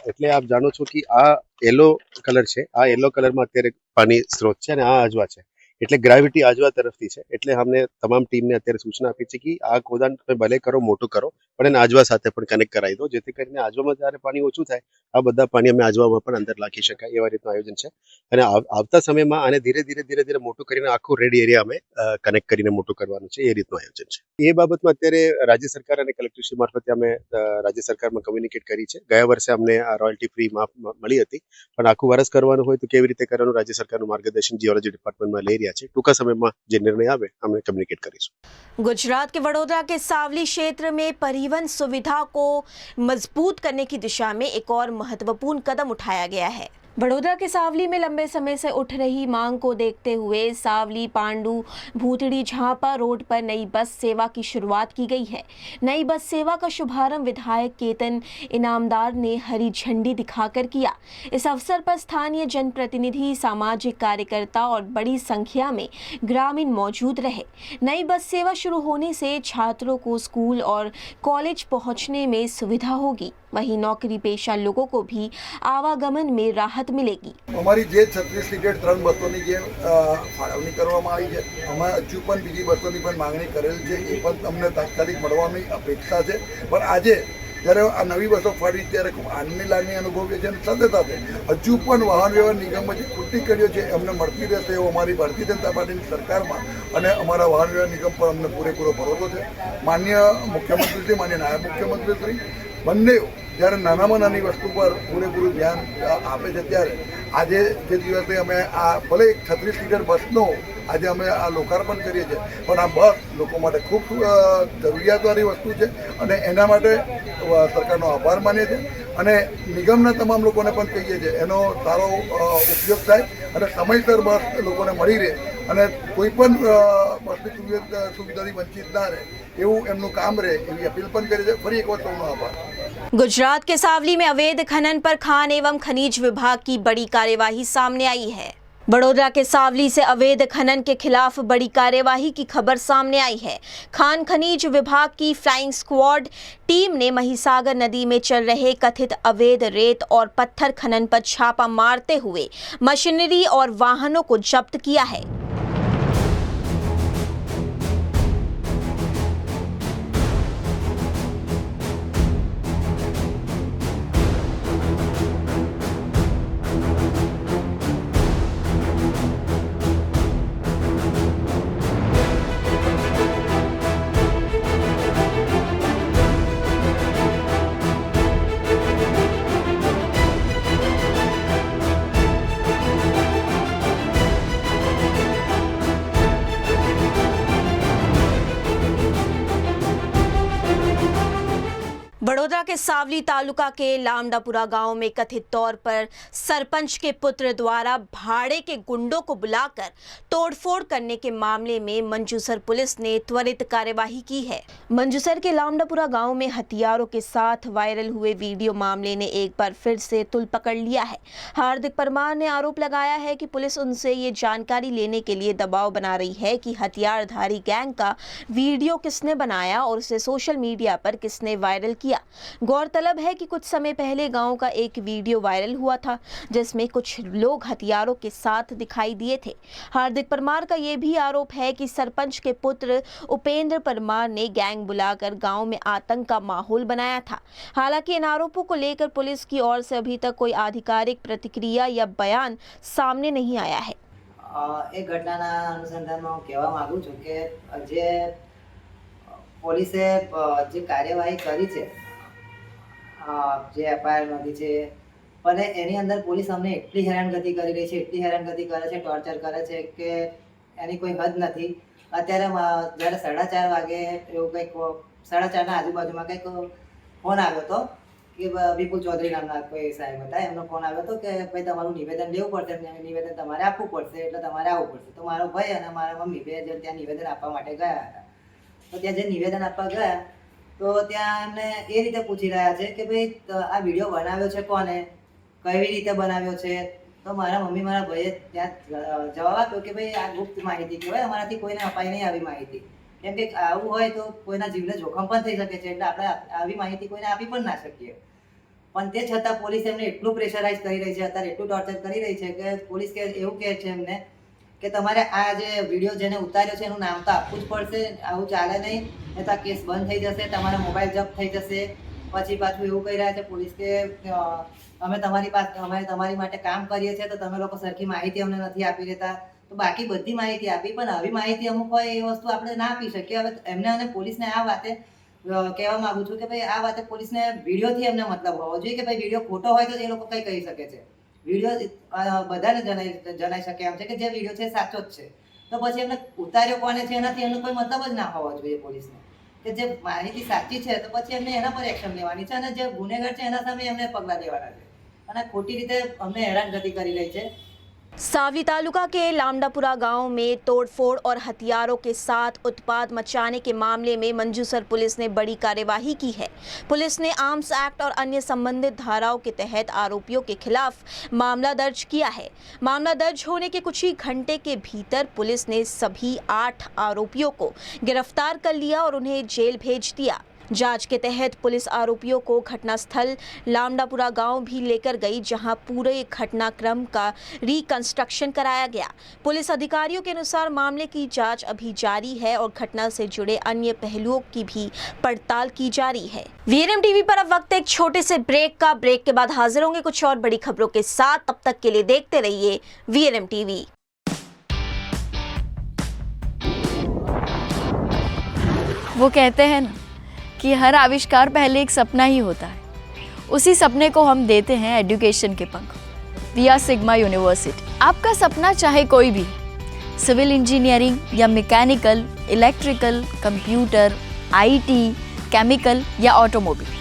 એટલે આપ જાણો છો કે આ યલો કલર છે, આ યલો કલરમાં અત્યારે પાણી સ્ત્રોત છે અને આ આજવા છે. એટલે ગ્રેવિટી આજવા તરફથી છે. એટલે અમને તમામ ટીમને અત્યારે સૂચના આપી છે કે આ ખોદાણ તમે ભલે કરો, મોટું કરો, પણ એને આજવા સાથે પણ કનેક્ટ કરાવી દો, જેથી કરીને આજવામાં જ્યારે પાણી ઓછું થાય આ બધા પાણી અમે આજવામાં પણ અંદર રાખી શકાય એવા રીતનું આયોજન છે. અને આવતા સમયમાં આને ધીરે ધીરે મોટું કરીને આખું રેડ એરિયા અમે કનેક્ટ કરીને મોટું કરવાનું છે એ રીતનું આયોજન છે. એ બાબતમાં અત્યારે રાજ્ય સરકાર અને કલેક્ટરશ્રી મારફતે અમે રાજ્ય સરકારમાં કમ્યુનિકેટ કરી છે. ગયા વર્ષે અમને આ રોયલ્ટી ફ્રી માફ મળી હતી, પણ આખું વર્ષ કરવાનું હોય તો કેવી રીતે કરવાનું રાજ્ય સરકારનું માર્ગદર્શન જીઓલોજી ડિપાર્ટમેન્ટમાં લઈ રહ્યા છે. ટૂંકા समयમાં જે निर्णय આવે અમે कम्युनिकेट કરીશું.
गुजरात के वडोदरा के सावली क्षेत्र में परिवहन सुविधा को मजबूत करने की दिशा में एक और महत्वपूर्ण कदम उठाया गया है. बड़ौदा के सावली में लंबे समय से उठ रही मांग को देखते हुए सावली पांडु भूतड़ी झांपा रोड पर नई बस सेवा की शुरुआत की गई है. नई बस सेवा का शुभारंभ विधायक केतन इनामदार ने हरी झंडी दिखाकर किया. इस अवसर पर स्थानीय जनप्रतिनिधि, सामाजिक कार्यकर्ता और बड़ी संख्या में ग्रामीण मौजूद रहे. नई बस सेवा शुरू होने से छात्रों को स्कूल और कॉलेज पहुंचने में सुविधा होगी. वहीं नौकरी पेशा लोगों को भी आवागमन में राहत मिलेगी.
અમારી જે 36 ટિકિટ 3 બસોની જે ફાળવણી કરવામાં આવી છે, અમે હજુ પણ બીજી બસોની પણ માંગણી કરેલ છે, એ પણ તમને તાત્કાલિક મળવાની અપેક્ષા છે. પણ આજે જ્યારે આ નવી બસો ફરી ત્યારે ખૂબ આનંદની લાગણી અનુભવીએ છીએ અને સાથે સાથે હજુ પણ વાહન વ્યવહાર નિગમમાં જે ખૂટતી કડીઓ છે એમને મળતી રહેશે એવો અમારી ભારતીય જનતા પાર્ટીની સરકારમાં અને અમારા વાહન વ્યવહાર નિગમ પર અમને પૂરેપૂરો ભરોસો છે. માનનીય મુખ્યમંત્રીશ્રી, માનનીય નાયબ મુખ્યમંત્રીશ્રી બંને જ્યારે નાનામાં નાની વસ્તુ પર પૂરેપૂરું ધ્યાન આપે છે, ત્યારે આજે જે દિવસે અમે આ ભલે 36 સીટર બસનો આજે અમે આ લોકાર્પણ કરીએ છીએ, પણ આ બસ લોકો માટે ખૂબ જરૂરિયાતવાળી વસ્તુ છે અને એના માટે સરકારનો આભાર માનીએ છીએ અને નિગમના તમામ લોકોને પણ કહીએ છીએ એનો સારો ઉપયોગ થાય અને સમયસર બસ લોકોને મળી રહે અને કોઈ પણ બસની સુવિધાથી વંચિત ના રહે એવું એમનું કામ રહે એવી અપીલ પણ કરી છે. ફરી એક વાર સૌનો આભાર.
गुजरात के सावली में अवैध खनन पर खान एवं खनिज विभाग की बड़ी कार्यवाही सामने आई है. बड़ोदरा के सावली से अवैध खनन के खिलाफ बड़ी कार्यवाही की खबर सामने आई है. खान खनिज विभाग की फ्लाइंग स्क्वाड टीम ने महिसागर नदी में चल रहे कथित अवैध रेत और पत्थर खनन पर छापा मारते हुए मशीनरी और वाहनों को जब्त किया है. बड़ोदरा के सावली तालुका के लामडापुरा गांव में कथित तौर पर सरपंच के पुत्र द्वारा भाड़े के गुंडों को बुलाकर तोड़फोड़ करने के मामले में मंजूसर पुलिस ने त्वरित कार्यवाही की है. मंजूसर के लामडापुरा गांव में हथियारों के साथ वायरल हुए वीडियो मामले ने एक बार फिर से तुल पकड़ लिया है. हार्दिक परमार ने आरोप लगाया है कि पुलिस उनसे ये जानकारी लेने के लिए दबाव बना रही है कि हथियारधारी गैंग का वीडियो किसने बनाया और उसे सोशल मीडिया पर किसने वायरल किया. गौरतलब है कि कुछ समय पहले गांव का एक वीडियो वायरल हुआ था जिसमें कुछ लोग हथियारों के साथ दिखाई दिए थे. हार्दिक परमार का यह भी आरोप है कि सरपंच के पुत्र उपेंद्र परमार ने गैंग बुलाकर गांव में आतंक का माहौल बनाया था. हालांकि इन आरोपों को लेकर पुलिस की ओर से अभी तक कोई आधिकारिक प्रतिक्रिया या बयान सामने नहीं आया है.
एक घटनाના અનુસંધાનમાં હું કહેવા માંગુ છું કે જે પોલીસે જે કાર્યવાહી કરી છે, જે એફઆઈઆર નોંધી છે, પણ એની અંદર પોલીસ અમને એટલી હેરાનગતિ કરી રહી છે, એટલી હેરાનગતિ કરે છે, ટોર્ચર કરે છે કે એની કોઈ હદ નથી. અત્યારે જ્યારે 4:30 વાગે એવું કંઈક 4:30ના આજુબાજુમાં કંઈક ફોન આવ્યો હતો કે વિપુલ ચૌધરી નામના કોઈ સાહેબ હતા, એમનો ફોન આવ્યો હતો કે ભાઈ તમારું નિવેદન લેવું પડશે, નિવેદન તમારે આપવું પડશે, એટલે તમારે આવવું પડશે. તો મારો ભાઈ અને મારા મમ્મી બે જણ ત્યાં નિવેદન આપવા માટે ગયા હતા. તો ત્યાં જે નિવેદન આપવા ગયા તો ત્યાં એમને એ રીતે પૂછી રહ્યા છે કે ભાઈ આ વિડીયો બનાવ્યો છે કોને, કેવી રીતે બનાવ્યો છે. તો મારા મમ્મી મારા ભાઈએ ત્યાં જવાબ આપ્યો કે ભાઈ આ ગુપ્ત માહિતી કહેવાય, અમારાથી કોઈને અપાઈ નહીં આવી માહિતી, કેમ કે આવું હોય તો કોઈના જીવને જોખમ પણ થઈ શકે છે, એટલે આપણે આવી માહિતી કોઈને આપી પણ ના શકીએ. પણ તે છતાં પોલીસ એમને એટલું પ્રેશરાઇઝ કરી રહી છે, અત્યારે એટલું ટોર્ચર કરી રહી છે કે પોલીસ એવું કહે છે એમને કે તમારે આ જે વિડીયો જેને ઉતાર્યો છે એનું નામ તો આપવું જ પડશે, આવું ચાલે નહીં, નહીં તો આ કેસ બંધ થઈ જશે, તમારા મોબાઈલ જપ્ત થઈ જશે. પછી પાછું એવું કહી રહ્યા છે પોલીસ કે અમે તમારી માટે કામ કરીએ છીએ તો તમે લોકો સરખી માહિતી અમને નથી આપી દેતા. તો બાકી બધી માહિતી આપી, પણ આવી માહિતી અમુક હોય એ વસ્તુ આપણે ના આપી શકીએ. હવે એમને અને પોલીસને આ વાતે કહેવા માંગુ છું કે ભાઈ આ વાતે પોલીસને વિડીયોથી એમને મતલબ હોવો જોઈએ કે ભાઈ વિડીયો ખોટો હોય તો એ લોકો કંઈ કહી શકે છે. વિડીયો બધાને જણાઈ શકે એમ છે કે જે વિડીયો છે સાચો જ છે, તો પછી એમને ઉતાર્યો કોને છે એનાથી એમનો કોઈ મતલબ જ ના હોવો જોઈએ પોલીસને. કે જે માહિતી સાચી છે તો પછી એમને એના પર એક્શન લેવાની છે અને જે ગુનેગાર છે એના સામે એમને પગલાં લેવાના છે. અને ખોટી રીતે અમને હેરાનગતિ કરી રહી છે.
सावली तालुका के लामडापुरा गांव में तोड़फोड़ और हथियारों के साथ उत्पात मचाने के मामले में मंजूसर पुलिस ने बड़ी कार्यवाही की है. पुलिस ने आर्म्स एक्ट और अन्य संबंधित धाराओं के तहत आरोपियों के खिलाफ मामला दर्ज किया है. मामला दर्ज होने के कुछ ही घंटे के भीतर पुलिस ने सभी 8 आरोपियों को गिरफ्तार कर लिया और उन्हें जेल भेज दिया. जांच के तहत पुलिस आरोपियों को घटनास्थल लामडापुरा गांव भी लेकर गई, जहां पूरे घटनाक्रम का रिकंस्ट्रक्शन कराया गया. पुलिस अधिकारियों के अनुसार मामले की जांच अभी जारी है और घटना से जुड़े अन्य पहलुओं की भी पड़ताल की जा रही है. वीएरएम टीवी पर अब वक्त एक छोटे से ब्रेक का. ब्रेक के बाद हाजिर होंगे कुछ और बड़ी खबरों के साथ. तब तक के लिए देखते रहिए वीएरएम टीवी.
वो कहते हैं ना कि हर आविष्कार पहले एक सपना ही होता है, उसी सपने को हम देते हैं एजुकेशन के पंख। We are Sigma University. आपका सपना चाहे कोई भी, सिविल इंजीनियरिंग या mechanical, electrical, computer, IT, chemical या ऑटोमोबाइल,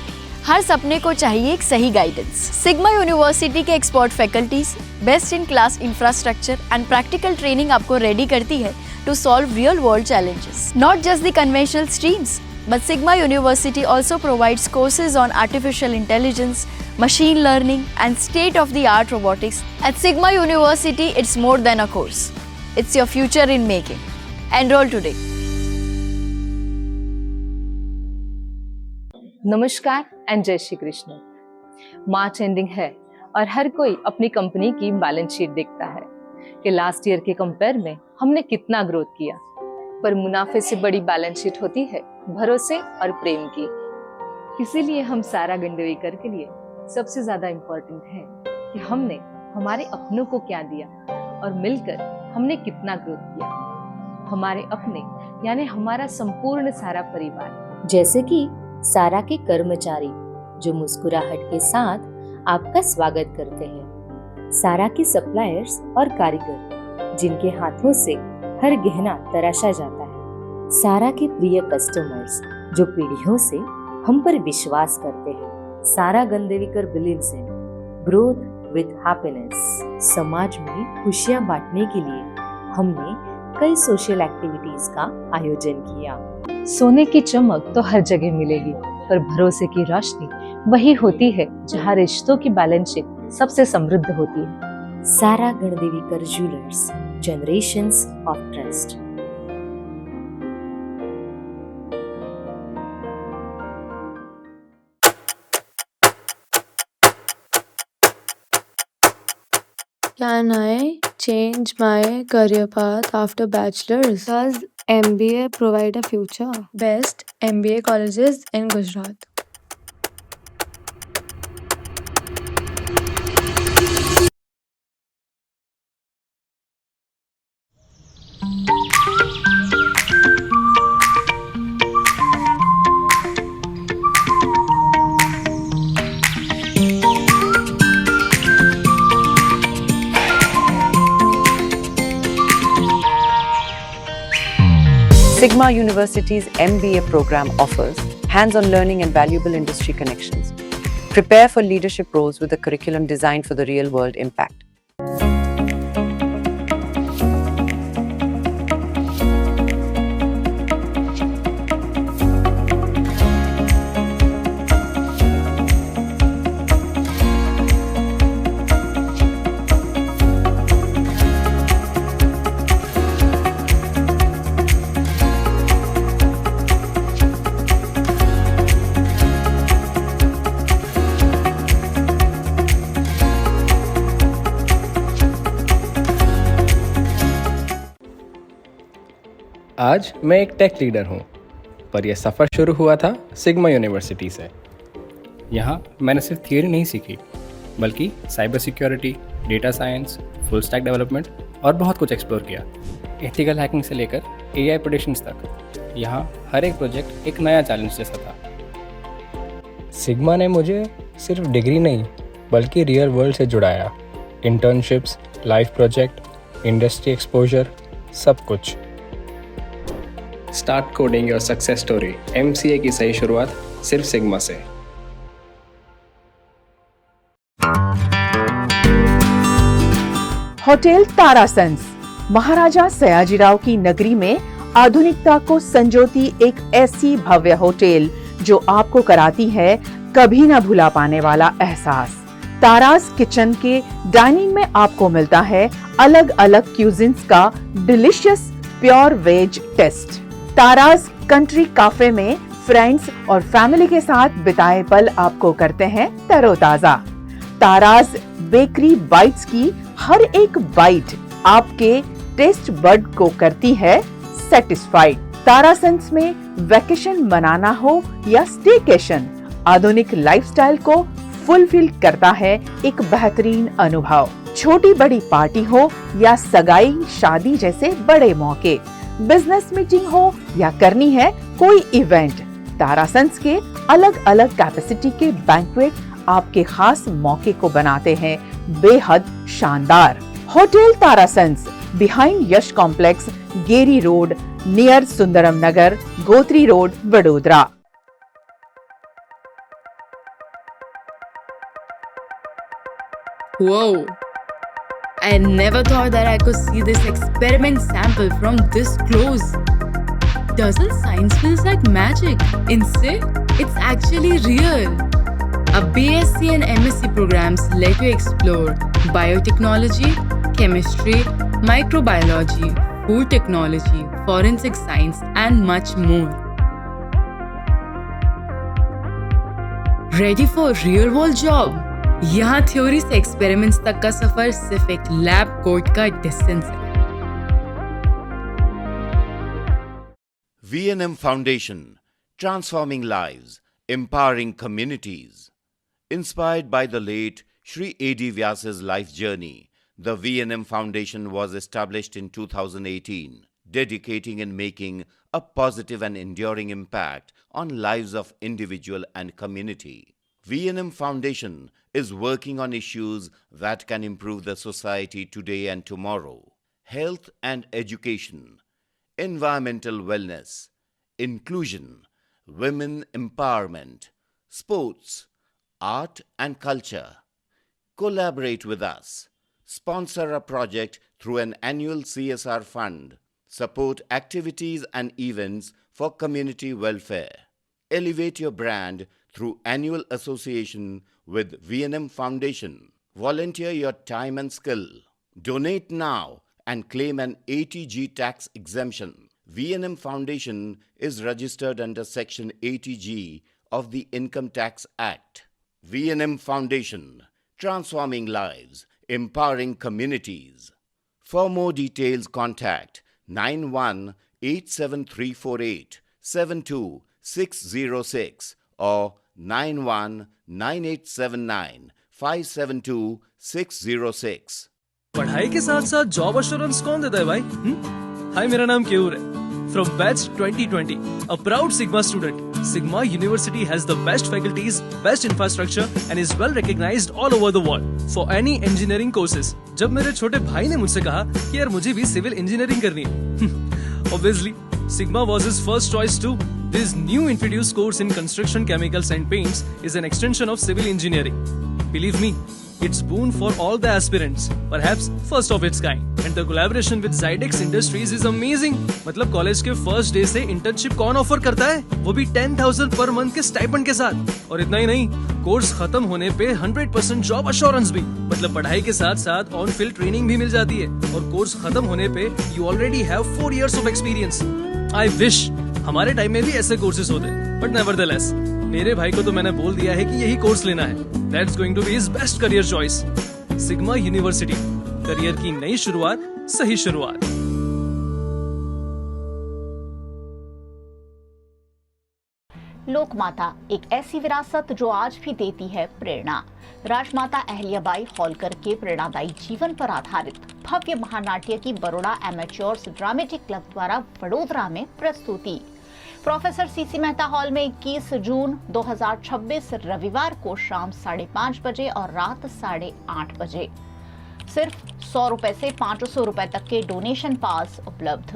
हर सपने को चाहिए एक सही गाइडेंस। सिग्मा यूनिवर्सिटी के expert faculties, best in class infrastructure and practical training आपको रेडी करती है to solve real world challenges. Not just the conventional streams, but Sigma University also provides courses on artificial intelligence, machine learning, and state-of-the-art robotics. At Sigma University, it's more than a course. It's your future in making. Enroll today.
नमस्कार एंड जय श्री कृष्ण। मार्च एंडिंग है और हर कोई अपनी कंपनी की बैलेंस शीट देखता है कि लास्ट ईयर के कंपेयर में हमने कितना ग्रोथ किया, पर मुनाफे से बड़ी बैलेंस शीट होती है भरोसे और प्रेम की। इसीलिए हम सारा गंडवेकर के लिए सबसे ज्यादा इम्पोर्टेंट है कि हमने हमारे अपनों को क्या दिया और मिलकर हमने कितना ग्रोथ किया। हमारे अपने यानी हमारा संपूर्ण सारा परिवार,
जैसे कि सारा के कर्मचारी जो मुस्कुराहट के साथ आपका स्वागत करते हैं, सारा के सप्लायर्स और कारीगर जिनके हाथों से हर गहना तराशा जाता है, सारा के प्रिय कस्टमर्स जो पीढ़ियों से हम पर विश्वास करते हैं। Sara Gandevikar believes in growth with happiness. समाज में खुशियां बांटने के लिए हमने कई सोशल एक्टिविटीज का आयोजन किया।
सोने की चमक तो हर जगह मिलेगी, पर भरोसे की रोशनी वही होती है जहाँ रिश्तों की बैलेंस शीट सबसे समृद्ध होती है।
Sara Gandevikar jewellers, generations of trust.
Can I change my career path after bachelor's? Does MBA provide a future? Best MBA colleges in Gujarat.
Sigma University's MBA program offers hands-on learning and valuable industry connections. Prepare for leadership roles with a curriculum designed for the real-world impact.
आज मैं एक टेक लीडर हूँ, पर यह सफ़र शुरू हुआ था सिग्मा यूनिवर्सिटी से। यहाँ मैंने सिर्फ थियरी नहीं सीखी, बल्कि cyber security, data science, full stack development और बहुत कुछ एक्सप्लोर किया। एथिकल हैकिंग से लेकर AI प्रेडिक्शंस तक, यहाँ हर एक प्रोजेक्ट एक नया चैलेंज जैसा था। सिग्मा ने मुझे सिर्फ डिग्री नहीं, बल्कि रियल वर्ल्ड से जुड़ाया। Internships, live project, industry exposure, सब कुछ। Start coding your success story. MCA की सही शुरुआत सिर्फ सिग्मा से।
होटल तारासंस महाराजा सयाजीराव की नगरी में आधुनिकता को संजोती एक ऐसी भव्य होटल जो आपको कराती है कभी न भुला पाने वाला एहसास। तारास किचन के डाइनिंग में आपको मिलता है अलग अलग क्यूजिन्स का delicious pure veg taste. Taras country cafe में फ्रेंड्स और फैमिली के साथ बिताए पल आपको करते हैं तरोताजा। तारास बेकरी बाइट्स की हर एक बाइट आपके टेस्ट बड को करती है सेटिस्फाइड। तारासंस में वैकेशन मनाना हो या स्टेकेशन, आधुनिक लाइफस्टाइल को फुलफिल करता है एक बेहतरीन अनुभव। छोटी बड़ी पार्टी हो या सगाई शादी जैसे बड़े मौके, बिजनेस मीटिंग हो या करनी है कोई इवेंट, तारासंस के अलग अलग कैपेसिटी के बैंक्वेट आपके खास मौके को बनाते हैं बेहद शानदार। Hotel Tarasons behind Yash complex, गेरी road, near Sundaram Nagar, Gotri road, Vadodara.
Whoa! I never thought that I could see this experiment sample from this close. Doesn't science feel like magic? Instead, it's actually real. Our BSc and MSc programs let you explore biotechnology, chemistry, microbiology, food technology, forensic science, and much more. Ready for a real-world job? यहाँ थ्योरी से एक्सपेरिमेंट्स तक का सफर सिर्फ एक लैब कोट का डिस्टेंस है।
V&M Foundation, transforming lives, empowering communities. Inspired by the late Shri A.D. Vyas's life journey, the V&M Foundation was established in 2018, dedicating and making a positive and enduring impact on lives of individual and community. V&M Foundation is working on issues that can improve the society today and tomorrow. Health and education, environmental wellness, inclusion, women empowerment, sports, art and culture. Collaborate with us. Sponsor a project through an annual CSR fund. Support activities and events for community welfare. Elevate your brand through annual association with V&M Foundation. Volunteer your time and skill. Donate now and claim an 80G tax exemption. V&M Foundation is registered under Section 80G of the Income Tax Act. V&M Foundation, transforming lives, empowering communities. For more details, contact 918734872606 or 919879572606।
पढ़ाई के साथ साथ जॉब एश्योरेंस कौन देता है भाई? हाय, मेरा नाम केयूर है। From batch 2020, a proud Sigma student, Sigma University has the best faculties, best infrastructure and is well recognized all over the world for any engineering courses. जब मेरे छोटे भाई ने मुझसे कहा कि यार मुझे भी सिविल इंजीनियरिंग करनी है, obviously Sigma was his first choice too. This new introduced course in construction chemicals and paints is an extension of civil engineering. Believe me, it's boon for all the aspirants, perhaps first of its kind. And the collaboration with Zydex Industries is amazing. मतलब कॉलेज के फर्स्ट डे से इंटर्नशिप कौन ऑफर करता है? वो भी 10,000 पर मंथ के स्टाइपेंड के साथ। और इतना ही नहीं, कोर्स खत्म होने पे 100% जॉब अश्योरेंस भी। मतलब पढ़ाई के साथ साथ ऑन फील्ड ट्रेनिंग भी मिल जाती है। और कोर्स खत्म होने पे you already have 4 years of experience. I wish हमारे टाइम में भी ऐसे कोर्सेज होते, बट नेवरदलेस मेरे भाई को तो मैंने बोल दिया है कि यही कोर्स लेना है। That's going to be his best career choice. Sigma University, career की नई शुरुआत, सही शुरुआत।
लोकमाता एक ऐसी विरासत जो आज भी देती है प्रेरणा। राजमाता अहल्याबाई होलकर के प्रेरणादायी जीवन पर आधारित भव्य महानाट्य की बड़ौदा एमेच्योर्स ड्रामेटिक क्लब द्वारा वडोदरा में प्रस्तुति प्रोफेसर सीसी मेहता हॉल में 21 जून 2026 रविवार को शाम 5:30 बजे और रात 8:30 बजे। सिर्फ 100 रुपए से 500 रुपए तक के डोनेशन पास उपलब्ध।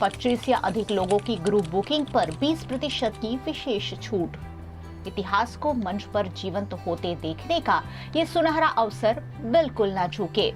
25 या अधिक लोगों की ग्रुप बुकिंग पर 20% की विशेष छूट। इतिहास को मंच पर जीवंत होते देखने का ये सुनहरा अवसर बिल्कुल ना चूके।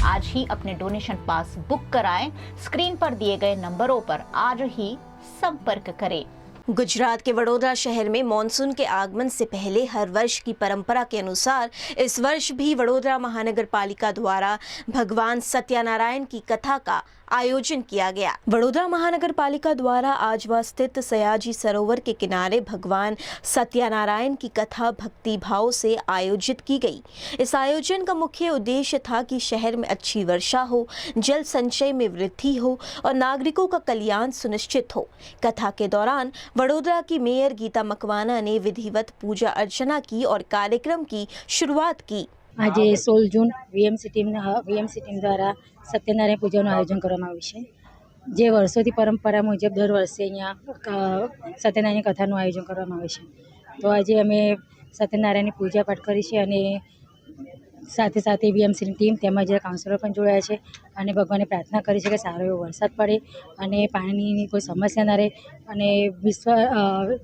आज ही अपने डोनेशन पास बुक कराएं। स्क्रीन पर दिए गए नंबरों पर आज ही संपर्क करें।
गुजरात के वडोदरा शहर में मॉनसून के आगमन से पहले हर वर्ष की परंपरा के अनुसार इस वर्ष भी वडोदरा महानगर पालिका द्वारा भगवान सत्यनारायण की कथा का आयोजन किया गया। वडोदरा महानगर पालिका द्वारा आजवा स्थित सयाजी सरोवर के किनारे भगवान सत्यनारायण की कथा भक्ति भाव से आयोजित की गई। इस आयोजन का मुख्य उद्देश्य था कि शहर में अच्छी वर्षा हो, जल संचय में वृद्धि हो और नागरिकों का कल्याण सुनिश्चित हो। कथा के दौरान वडोदरा की मेयर गीता मकवाना ने विधिवत पूजा अर्चना की और कार्यक्रम की शुरुआत की।
आज 16 जून વીએમસી ટીમ દ્વારા સત્યનારાયણ પૂજાનું આયોજન કરવામાં આવ્યું છે।
જે વર્ષોથી પરંપરા મુજબ દર વર્ષે અહીંયા સત્યનારાયણ કથાનું આયોજન કરવામાં આવે છે. તો આજે અમે સત્યનારાયણની પૂજા પાઠ કરી છે અને સાથે સાથે બીએમસીની ટીમ તેમજ કાઉન્સિલર પણ જોડાયા છે અને ભગવાનને પ્રાર્થના કરી છે કે સારો એવો વરસાદ પડે અને પાણીની કોઈ સમસ્યા ન રહે અને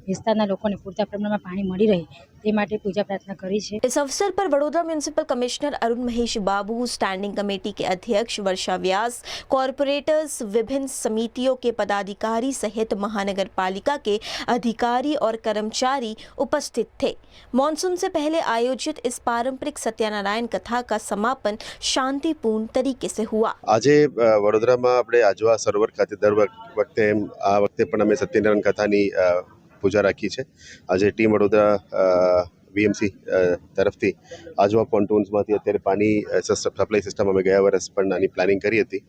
વિસ્તારના લોકોને પૂરતા પ્રમાણમાં પાણી મળી રહે તે માટે पूजा प्रार्थना करी है।
इस अवसर पर वडोदरा म्युनिसिपल कमिश्नर अरुण महेश बाबू, स्टैंडिंग कमेटी के अध्यक्ष वर्षा व्यास, कॉरपोरेटर्स, विभिन्न समितियों के पदाधिकारी सहित महानगर पालिका के अधिकारी और कर्मचारी उपस्थित थे। मॉनसून से पहले आयोजित इस पारंपरिक सत्यनारायण कथा का समापन शांतिपूर्ण तरीके से हुआ।
આજે વડોદરામાં આપણે આજવા સરોવર ખાતે દર વખતે આ વખતે પણ અમે સત્યનારાયણ કથાની પૂજા રાખી છે. આજે ટીમ વડોદરા વીએમસી તરફથી આજવા પોન્ટૂન્સમાંથી અત્યારે પાણી સપ્લાય સિસ્ટમ અમે ગયા વર્ષ પણ આની પ્લાનિંગ કરી હતી.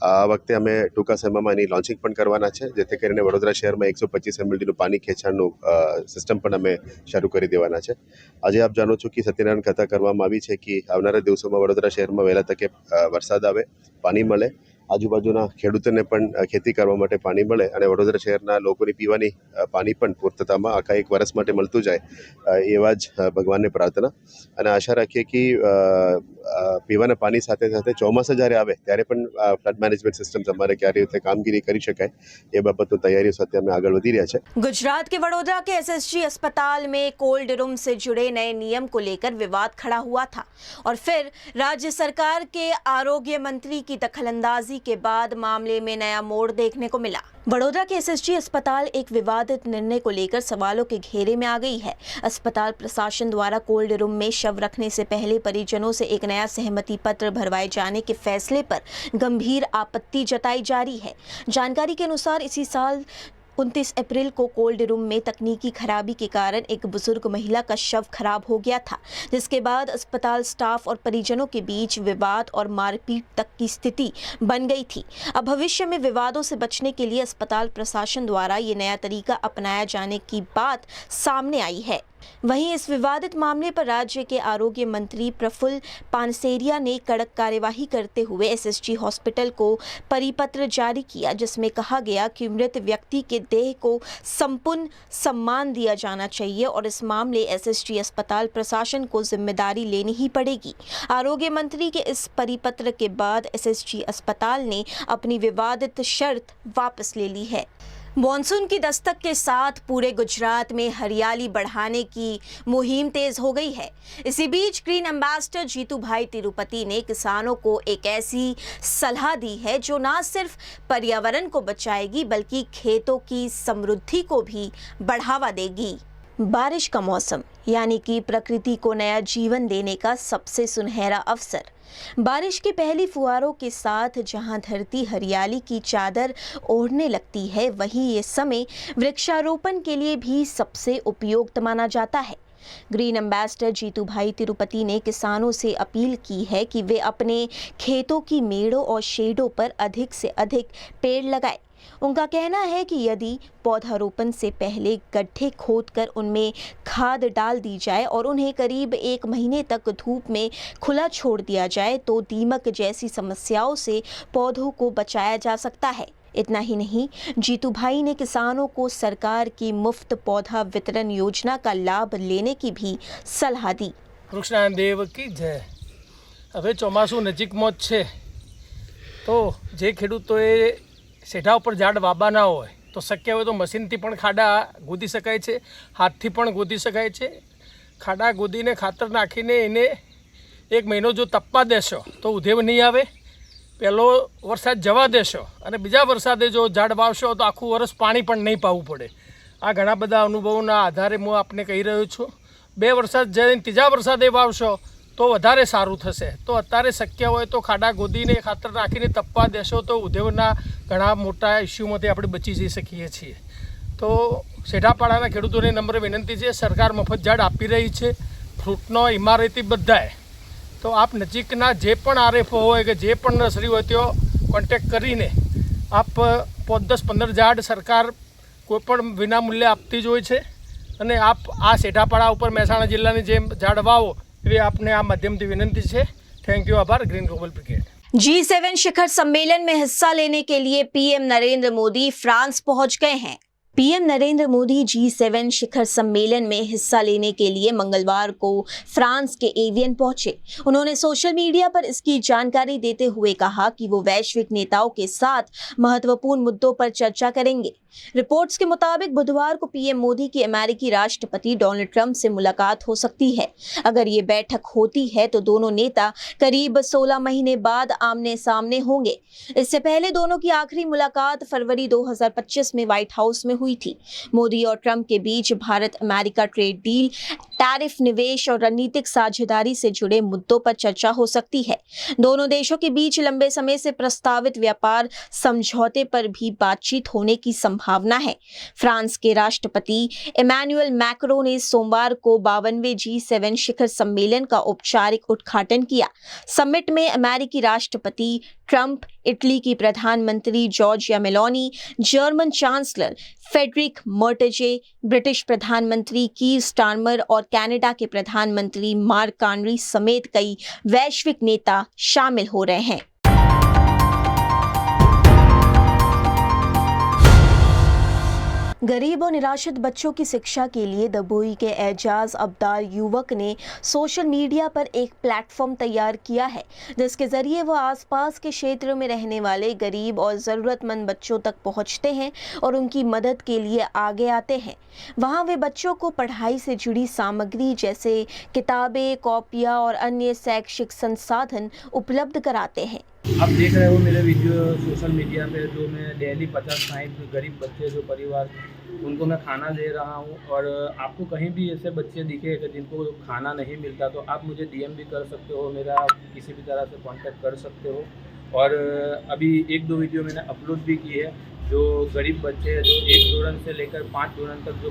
આ વખતે અમે ટૂંકા સમયમાં એની લોન્ચિંગ પણ કરવાના છે, જેથી કરીને વડોદરા શહેરમાં 125 MLDનું પાણી ખેંચાણનું સિસ્ટમ પણ અમે શરૂ કરી દેવાના છે. આજે આપ જાણો છો કે સત્યનારાયણ કથા કરવામાં આવી છે કે આવનારા દિવસોમાં વડોદરા શહેરમાં વહેલા તકે વરસાદ આવે, પાણી મળે, આજુબાજુના ખેડૂતોને પણ ખેતી કરવા માટે પાણી મળે અને વડોદરા શહેરના લોકોની પીવાની પાણી પણ પૂર્તતામાં આખા એક વર્ષ માટે મળતું જાય, એવા જ ભગવાનને પ્રાર્થના અને આશા રાખીએ કે પીવાના પાણી સાથે સાથે ચોમાસા જ્યારે આવે ત્યારે પણ ફ્લડ મેનેજમેન્ટ સિસ્ટમ અમારે ક્યારે રીતે કામગીરી કરી શકાય એ બાબતની તૈયારીઓ સાથે અમે આગળ વધી રહ્યા છે.
गुजरात के वडोदरा के एसएसजी अस्पताल में कोल्ड रूम से जुड़े नए नियम को लेकर विवाद खड़ा हुआ था और फिर राज्य सरकार के आरोग्य मंत्री की दखलंदाजी के बाद मामले में नया मोड़ देखने को मिला। वडोदरा के एसएसजी अस्पताल एक विवादित निर्णय को लेकर सवालों के घेरे में आ गई है। अस्पताल प्रशासन द्वारा कोल्ड रूम में शव रखने से पहले परिजनों से एक नया सहमति पत्र भरवाए जाने के फैसले पर गंभीर आपत्ति जताई जा रही है। जानकारी के अनुसार इसी साल 29 अप्रैल को कोल्ड रूम में तकनीकी खराबी के कारण एक बुजुर्ग महिला का शव खराब हो गया था, जिसके बाद अस्पताल स्टाफ और परिजनों के बीच विवाद और मारपीट तक की स्थिति बन गई थी। अब भविष्य में विवादों से बचने के लिए अस्पताल प्रशासन द्वारा ये नया तरीका अपनाया जाने की बात सामने आई है। वहीं इस विवादित मामले पर राज्य के आरोग्य मंत्री प्रफुल्ल पानसेरिया ने कड़क कार्यवाही करते हुए एसएसजी हॉस्पिटल को परिपत्र जारी किया, जिसमें कहा गया कि मृत व्यक्ति के देह को संपूर्ण सम्मान दिया जाना चाहिए और इस मामले एसएसजी अस्पताल प्रशासन को जिम्मेदारी लेनी ही पड़ेगी। आरोग्य मंत्री के इस परिपत्र के बाद एसएसजी अस्पताल ने अपनी विवादित शर्त वापस ले ली है। मॉनसून की दस्तक के साथ पूरे गुजरात में हरियाली बढ़ाने की मुहिम तेज हो गई है। इसी बीच ग्रीन एम्बेसडर जीतू भाई तिरुपति ने किसानों को एक ऐसी सलाह दी है जो न सिर्फ पर्यावरण को बचाएगी बल्कि खेतों की समृद्धि को भी बढ़ावा देगी। बारिश का मौसम यानी कि प्रकृति को नया जीवन देने का सबसे सुनहरा अवसर। बारिश की पहली फुहारों के साथ जहां धरती हरियाली की चादर ओढ़ने लगती है, वहीं ये समय वृक्षारोपण के लिए भी सबसे उपयुक्त माना जाता है। ग्रीन एम्बेसडर जीतू भाई तिरुपति ने किसानों से अपील की है कि वे अपने खेतों की मेड़ों और शेडों पर अधिक से अधिक पेड़ लगाएं। उनका कहना है कि यदि पौधारोपण से पहले गड्ढे खोदकर उनमें खाद डाल दी जाए और उन्हें करीब 1 महीने तक धूप में खुला छोड़ दिया जाए तो दीमक जैसी समस्याओं से पौधों को बचाया जा सकता है। इतना ही नहीं, जीतू भाई ने किसानों को सरकार की मुफ्त पौधा वितरण योजना का लाभ लेने की भी सलाह दी।
कृष्ण देव की जय। હવે ચોમાસું નજીકમાં જ છે તો જે ખેડૂતોએ સેઢા ઉપર ઝાડ વાવવાના હોય તો શક્ય હોય તો મશીનથી પણ ખાડા ગોદી શકાય છે, હાથથી પણ ગોદી શકાય છે. ખાડા ગોદીને ખાતર નાખીને એને 1 મહિનો જો તપવા દેશો તો ઉધેવ નહીં આવે. પહેલો વરસાદ જવા દેશો અને બીજા વરસાદે જો ઝાડ વાવશો તો આખું વર્ષ પાણી પણ નહીં પાવું પડે. આ ઘણા બધા અનુભવોના આધારે હું આપને કહી રહ્યો છું. 2 વરસાદ જઈને ત્રીજા વરસાદે વાવશો તો વધારે સારું થશે. તો અત્યારે શક્ય હોય તો ખાડા ગોદીને ખાતર નાખીને તપવા દેશો તો ઉદ્યોગના ઘણા મોટા ઇસ્યુમાંથી આપણે બચી જઈ શકીએ છીએ. તો સેઢાપાડાના ખેડૂતોને નમ્ર વિનંતી છે, સરકાર મફત ઝાડ આપી રહી છે, ફ્રૂટનો ઇમારતી બધાએ. તો આપ નજીકના જે પણ આરએફઓ હોય કે જે પણ નર્સરી હોય તેઓ કોન્ટેક્ટ કરીને આપ 10-15 ઝાડ સરકાર કોઈપણ વિનામૂલ્યે આપતી જ હોય છે અને આપ આ સેઢાપાડા ઉપર મહેસાણા જિલ્લાની જેમ ઝાડ વાવો એવી આપને આ માધ્યમથી વિનંતી છે. Thank you. આભાર. Green global brigade.
G7 शिखर सम्मेलन में हिस्सा लेने के लिए पीएम नरेंद्र मोदी फ्रांस पहुंच गए हैं। पीएम नरेंद्र मोदी G7 शिखर सम्मेलन में हिस्सा लेने के लिए मंगलवार को फ्रांस के एवियन पहुंचे। उन्होंने सोशल मीडिया पर इसकी जानकारी देते हुए कहा कि वो वैश्विक नेताओं के साथ महत्वपूर्ण मुद्दों पर चर्चा करेंगे। रिपोर्ट्स के मुताबिक बुधवार को पीएम मोदी की अमेरिकी राष्ट्रपति डोनाल्ड ट्रंप से मुलाकात हो सकती है। अगर ये बैठक होती है तो दोनों नेता करीब 16 महीने बाद आमने सामने होंगे। इससे पहले दोनों की आखिरी मुलाकात फरवरी 2025 में व्हाइट हाउस में हुई थी। मोदी और ट्रंप के बीच Bharat America trade deal, tariff, निवेश और रणनीतिक साझेदारी से जुड़े मुद्दों पर चर्चा हो सकती है। दोनों देशों के बीच लंबे समय से प्रस्तावित व्यापार समझौते पर भी बातचीत होने की संभावना है। फ्रांस के राष्ट्रपति इमैनुअल मैक्रों ने सोमवार को 52वें G7 शिखर सम्मेलन का औपचारिक उद्घाटन किया। समिट में अमेरिकी राष्ट्रपति ट्रंप, इटली की प्रधानमंत्री Giorgia Meloni, German chancellor Friedrich Merz, British प्रधानमंत्री कीर स्टारमर और कनाडा के प्रधानमंत्री मार्क कार्नी समेत कई वैश्विक नेता शामिल हो रहे हैं। गरीब और निराश्रित बच्चों की शिक्षा के लिए दबोई के एजाज अब्दाल युवक ने सोशल मीडिया पर एक प्लेटफॉर्म तैयार किया है, जिसके जरिए वो आसपास के क्षेत्र में रहने वाले गरीब और ज़रूरतमंद बच्चों तक पहुंचते हैं और उनकी मदद के लिए आगे आते हैं। वहां वे बच्चों को पढ़ाई से जुड़ी सामग्री जैसे किताबें, कॉपियाँ और अन्य शैक्षिक संसाधन उपलब्ध कराते हैं।
आप देख रहे हो मेरे वीडियो सोशल मीडिया पे, जो मैं डेली 50-60 गरीब बच्चे जो परिवार उनको मैं खाना दे रहा हूँ। और आपको कहीं भी ऐसे बच्चे दिखे जिनको खाना नहीं मिलता तो आप मुझे DM भी कर सकते हो, मेरा किसी भी तरह से कांटेक्ट कर सकते हो। और अभी 1-2 वीडियो मैंने अपलोड भी की है जो गरीब बच्चे हैं, जो 1 धोरण से लेकर 5 धोरण तक जो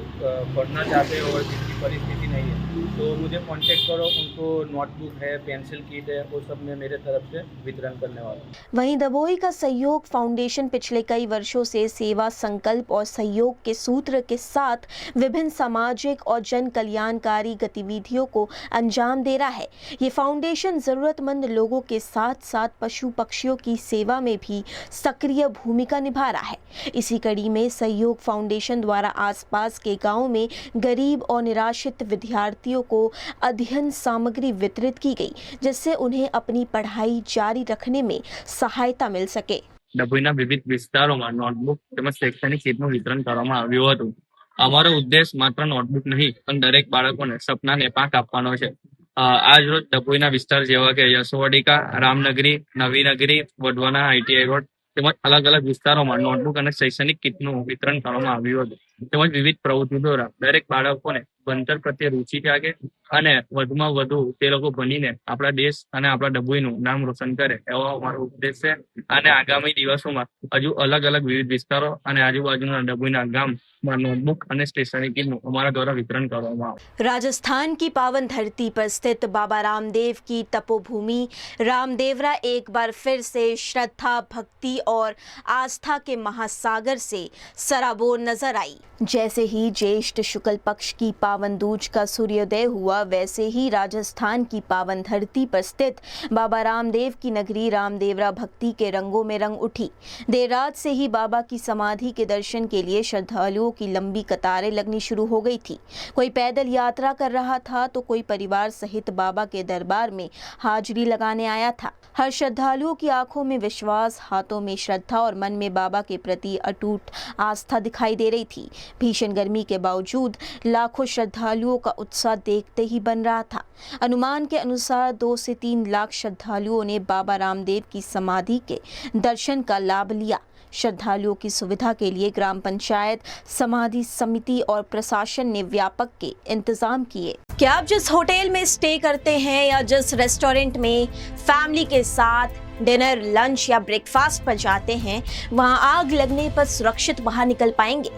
पढ़ना चाहते हैं और जिनकी परिस्थिति नहीं है, तो मुझे कांटेक्ट करो। उनको नोटबुक है, पेंसिल किट है, वो सब मैं मेरे तरफ से वितरण करने वाला हूँ।
वहीं दबोई का सहयोग फाउंडेशन पिछले कई वर्षों से सेवा, संकल्प और सहयोग के सूत्र के साथ विभिन्न सामाजिक और जन कल्याणकारी गतिविधियों को अंजाम दे रहा है। ये फाउंडेशन ज़रूरतमंद लोगों के साथ साथ पशु पक्षियों की सेवा में भी सक्रिय भूमिका निभा रहा है। इसी कड़ी में सहयोग फाउंडेशन द्वारा आसपास के गांव में गरीब और निराश्रित विद्यार्थियों को अध्ययन सामग्री वितरित की गई, जिससे उन्हें अपनी पढ़ाई जारी रखने में सहायता मिल सके।
ડભોઈના વિવિધ વિસ્તારોમાં નોટબુક તેમજ શૈક્ષણિક કીટનું વિતરણ કરવામાં આવ્યું હતું। અમારો ઉદ્દેશ માત્ર નોટબુક નહીં પણ દરેક બાળકોને સપનાને પાંખ આપવાનો છે। આજ રોજ ડભોઈના વિસ્તાર જેવા કે યશોવડિકા, રામનગરી, નવીનગરી, વઢવાના ITI રોડ તેમજ અલગ અલગ વિસ્તારોમાં નોટબુક અને શૈક્ષણિક કીટનું વિતરણ કરવામાં આવ્યું હતું। તેમજ વિવિધ પ્રવૃત્તિઓ દ્વારા દરેક બાળકોને ભણતર પ્રત્યે રુચિ જાગે અને વધુમાં વધુ તે લોકો ભણીને આપણા દેશ અને આપણા ડભોઈનું નામ રોશન કરે એવો અમારો ઉદ્દેશ છે। અને આગામી દિવસોમાં હજુ અલગ અલગ વિવિધ વિસ્તારો અને આજુબાજુના ડભોઈના ગામમાં નોટબુક અને સ્ટેશનરી કીટનું અમારા દ્વારા વિતરણ કરવામાં આવે।
राजस्थान की पावन धरती पर स्थित बाबा रामदेव की तपोभूमि रामदेवरा एक बार फिर से श्रद्धा, भक्ति और आस्था के महासागर से सराबोर नजर आई। जैसे ही ज्येष्ठ शुक्ल पक्ष की पावन दूज का सूर्योदय हुआ, वैसे ही राजस्थान की पावन धरती पर स्थित बाबा रामदेव की नगरी रामदेवरा भक्ति के रंगों में रंग उठी। देर रात से ही बाबा की समाधि के दर्शन के लिए श्रद्धालुओं की लंबी कतारें लगनी शुरू हो गई थी। कोई पैदल यात्रा कर रहा था तो कोई परिवार सहित बाबा के दरबार में हाजिरी लगाने आया था। हर श्रद्धालुओं की आंखों में विश्वास, हाथों में श्रद्धा और मन में बाबा के प्रति अटूट आस्था दिखाई दे रही थी। भीषण गर्मी के बावजूद लाखों श्रद्धालुओं का उत्साह देखते ही बन रहा था। अनुमान के अनुसार 2 से 3 लाख श्रद्धालुओं ने बाबा रामदेव की समाधि के दर्शन का लाभ लिया। श्रद्धालुओं की सुविधा के लिए ग्राम पंचायत, समाधि समिति और प्रशासन ने व्यापक के इंतजाम किए। क्या आप जिस होटल में स्टे करते हैं या जिस रेस्टोरेंट में फैमिली के साथ डिनर, लंच या ब्रेकफास्ट पर जाते हैं, वहां आग लगने पर सुरक्षित बाहर निकल पाएंगे?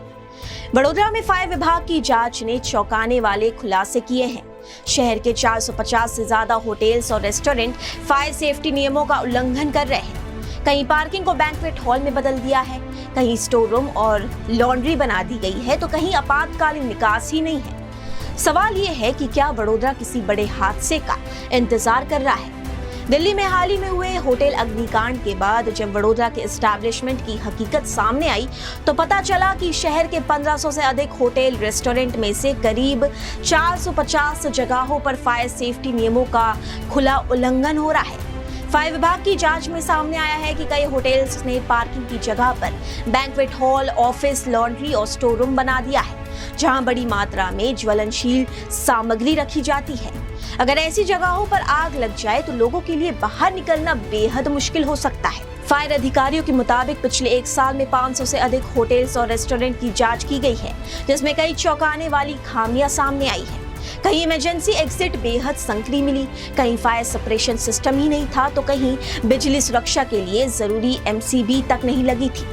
वडोदरा में फायर विभाग की जांच ने चौंकाने वाले खुलासे किए हैं। शहर के 450 से ज्यादा होटल्स और रेस्टोरेंट फायर सेफ्टी नियमों का उल्लंघन कर रहे हैं। कहीं पार्किंग को बैंक्वेट हॉल में बदल दिया है, कहीं स्टोर रूम और लॉन्ड्री बना दी गई है, तो कहीं आपातकालीन निकास ही नहीं है। सवाल ये है कि क्या वडोदरा किसी बड़े हादसे का इंतजार कर रहा है? दिल्ली में हाल ही में हुए होटल अग्निकांड के बाद जब वडोदरा के एस्टैब्लिशमेंट की हकीकत सामने आई तो पता चला कि शहर के 1500 से अधिक होटल रेस्टोरेंट में से करीब 450 जगहों पर फायर सेफ्टी नियमों का खुला उल्लंघन हो रहा है। फायर विभाग की जांच में सामने आया है कि कई होटल्स ने पार्किंग की जगह पर बैंक्वेट हॉल, ऑफिस, लॉन्ड्री और स्टोर रूम बना दिया है, जहां बड़ी मात्रा में ज्वलनशील सामग्री रखी जाती है। अगर ऐसी जगहों पर आग लग जाए तो लोगों के लिए बाहर निकलना बेहद मुश्किल हो सकता है। फायर अधिकारियों के मुताबिक पिछले 1 साल में 500 से अधिक होटल्स और रेस्टोरेंट की जांच की गई है, जिसमें कई चौंकाने वाली खामियां सामने आई है। कहीं इमरजेंसी एग्जिट बेहद संकरी मिली, कहीं फायर सप्रेशन सिस्टम ही नहीं था, तो कहीं बिजली सुरक्षा के लिए जरूरी MCB तक नहीं लगी थी।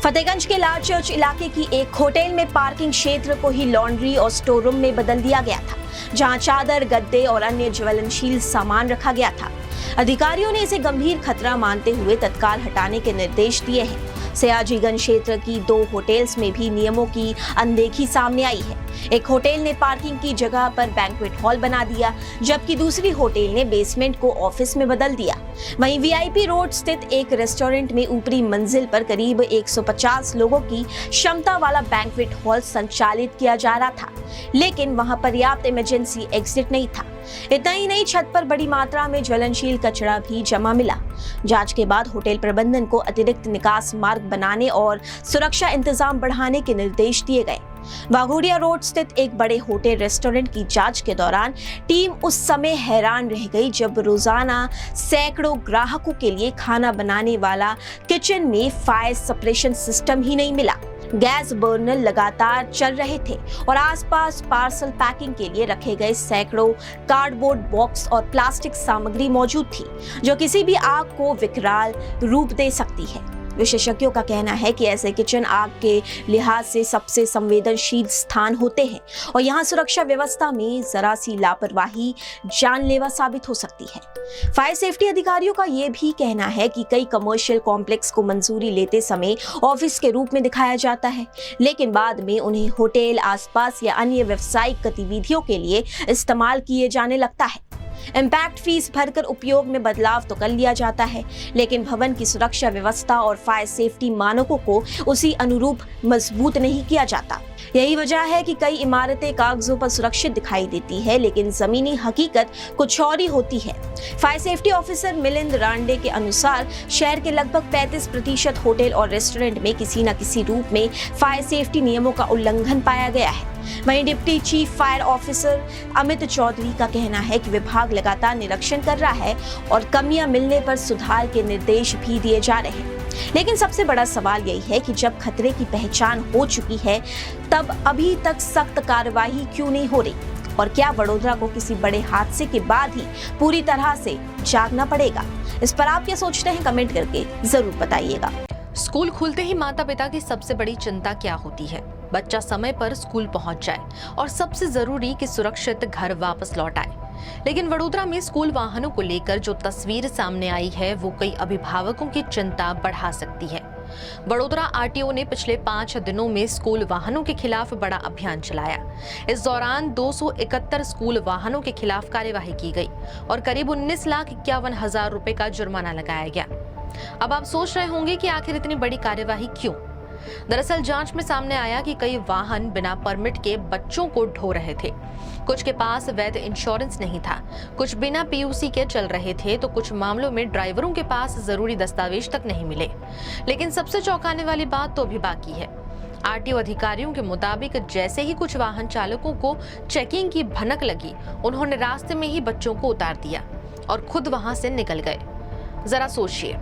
फतेहगंज के लाल चर्च इलाके की एक होटल में पार्किंग क्षेत्र को ही लॉन्ड्री और स्टोर रूम में बदल दिया गया था, जहां चादर, गद्दे और अन्य ज्वलनशील सामान रखा गया था। अधिकारियों ने इसे गंभीर खतरा मानते हुए तत्काल हटाने के निर्देश दिए हैं। सयाजीगंज क्षेत्र की 2 होटल्स में भी नियमों की अनदेखी सामने आई है। एक होटल ने पार्किंग की जगह पर बैंक्वेट हॉल बना दिया, जबकि दूसरी होटल ने बेसमेंट को ऑफिस में बदल दिया। वहीं VIP रोड स्थित एक रेस्टोरेंट में ऊपरी मंजिल पर करीब 150 लोगों की क्षमता वाला बैंक्वेट हॉल संचालित किया जा रहा था, लेकिन वहां पर्याप्त इमरजेंसी एग्जिट नहीं था। इतना ही नहीं, छत पर बड़ी मात्रा में ज्वलनशील कचरा भी जमा मिला। जांच के बाद होटल प्रबंधन को अतिरिक्त निकास मार्ग बनाने और सुरक्षा इंतजाम बढ़ाने के निर्देश दिए गए। वाघोडिया रोड स्थित एक बड़े होटल रेस्टोरेंट की जांच के दौरान टीम उस समय हैरान रह गई जब रोजाना सैकड़ों ग्राहकों के लिए खाना बनाने वाला किचन में फायर सप्रेशन सिस्टम ही नहीं मिला। गैस बर्नर लगातार चल रहे थे और आसपास पार्सल पैकिंग के लिए रखे गए सैकड़ों कार्डबोर्ड बॉक्स और प्लास्टिक सामग्री मौजूद थी, जो किसी भी आग को विकराल रूप दे सकती है। विशेषज्ञों का कहना है कि ऐसे किचन आग के लिहाज से सबसे संवेदनशील स्थान होते हैं और यहाँ सुरक्षा व्यवस्था में जरा सी लापरवाही जानलेवा साबित हो सकती है। फायर सेफ्टी अधिकारियों का ये भी कहना है कि कई कमर्शियल कॉम्प्लेक्स को मंजूरी लेते समय ऑफिस के रूप में दिखाया जाता है, लेकिन बाद में उन्हें होटल, आसपास या अन्य व्यावसायिक गतिविधियों के लिए इस्तेमाल किए जाने लगता है। इम्पैक्ट फीस भरकर उपयोग में बदलाव तो कर लिया जाता है, लेकिन भवन की सुरक्षा व्यवस्था और फायर सेफ्टी मानकों को उसी अनुरूप मजबूत नहीं किया जाता। यही वजह है कि कई इमारतें कागजों पर सुरक्षित दिखाई देती है, लेकिन जमीनी हकीकत कुछ और ही होती है। फायर सेफ्टी ऑफिसर मिलिंद रांडे के अनुसार शहर के लगभग 35% होटल और रेस्टोरेंट में किसी न किसी रूप में फायर सेफ्टी नियमों का उल्लंघन पाया गया है। वहीं deputy chief fire officer Amit Chaudhary का कहना है कि विभाग लगातार निरीक्षण कर रहा है और कमियां मिलने पर सुधार के निर्देश भी दिए जा रहे हैं। लेकिन सबसे बड़ा सवाल यही है कि जब खतरे की पहचान हो चुकी है, तब अभी तक सख्त कार्रवाई क्यों नहीं हो रही, और क्या वडोदरा को किसी बड़े हादसे के बाद ही पूरी तरह से जागना पड़ेगा? इस पर आप क्या सोचते हैं, कमेंट करके जरूर बताइएगा।
स्कूल खुलते ही माता पिता की सबसे बड़ी चिंता क्या होती है? बच्चा समय पर स्कूल पहुंच जाए और सबसे जरूरी कि सुरक्षित घर वापस लौट आए। लेकिन वडोदरा में स्कूल वाहनों को लेकर जो तस्वीर सामने आई है वो कई अभिभावकों की चिंता बढ़ा सकती है। वडोदरा RTO ने पिछले 5 दिनों में स्कूल वाहनों के खिलाफ बड़ा अभियान चलाया। इस दौरान 271 स्कूल वाहनों के खिलाफ कार्यवाही की गई और करीब 19,51,000 रुपए का जुर्माना लगाया गया। अब आप सोच रहे होंगे कि आखिर इतनी बड़ी कार्यवाही क्यों? दरअसल जांच में सामने आया कि कई वाहन बिना परमिट के बच्चों को ढो रहे थे। कुछ के पास वैध इंश्योरेंस नहीं था, कुछ बिना PUC के चल रहे थे, तो कुछ मामलों में ड्राइवरों के पास जरूरी दस्तावेज तक नहीं मिले। लेकिन सबसे चौंकाने वाली बात तो अभी बाकी है। RTO अधिकारियों के मुताबिक जैसे ही कुछ वाहन चालकों को चेकिंग की भनक लगी, उन्होंने रास्ते में ही बच्चों को उतार दिया और खुद वहां से निकल गए। जरा सोचिए,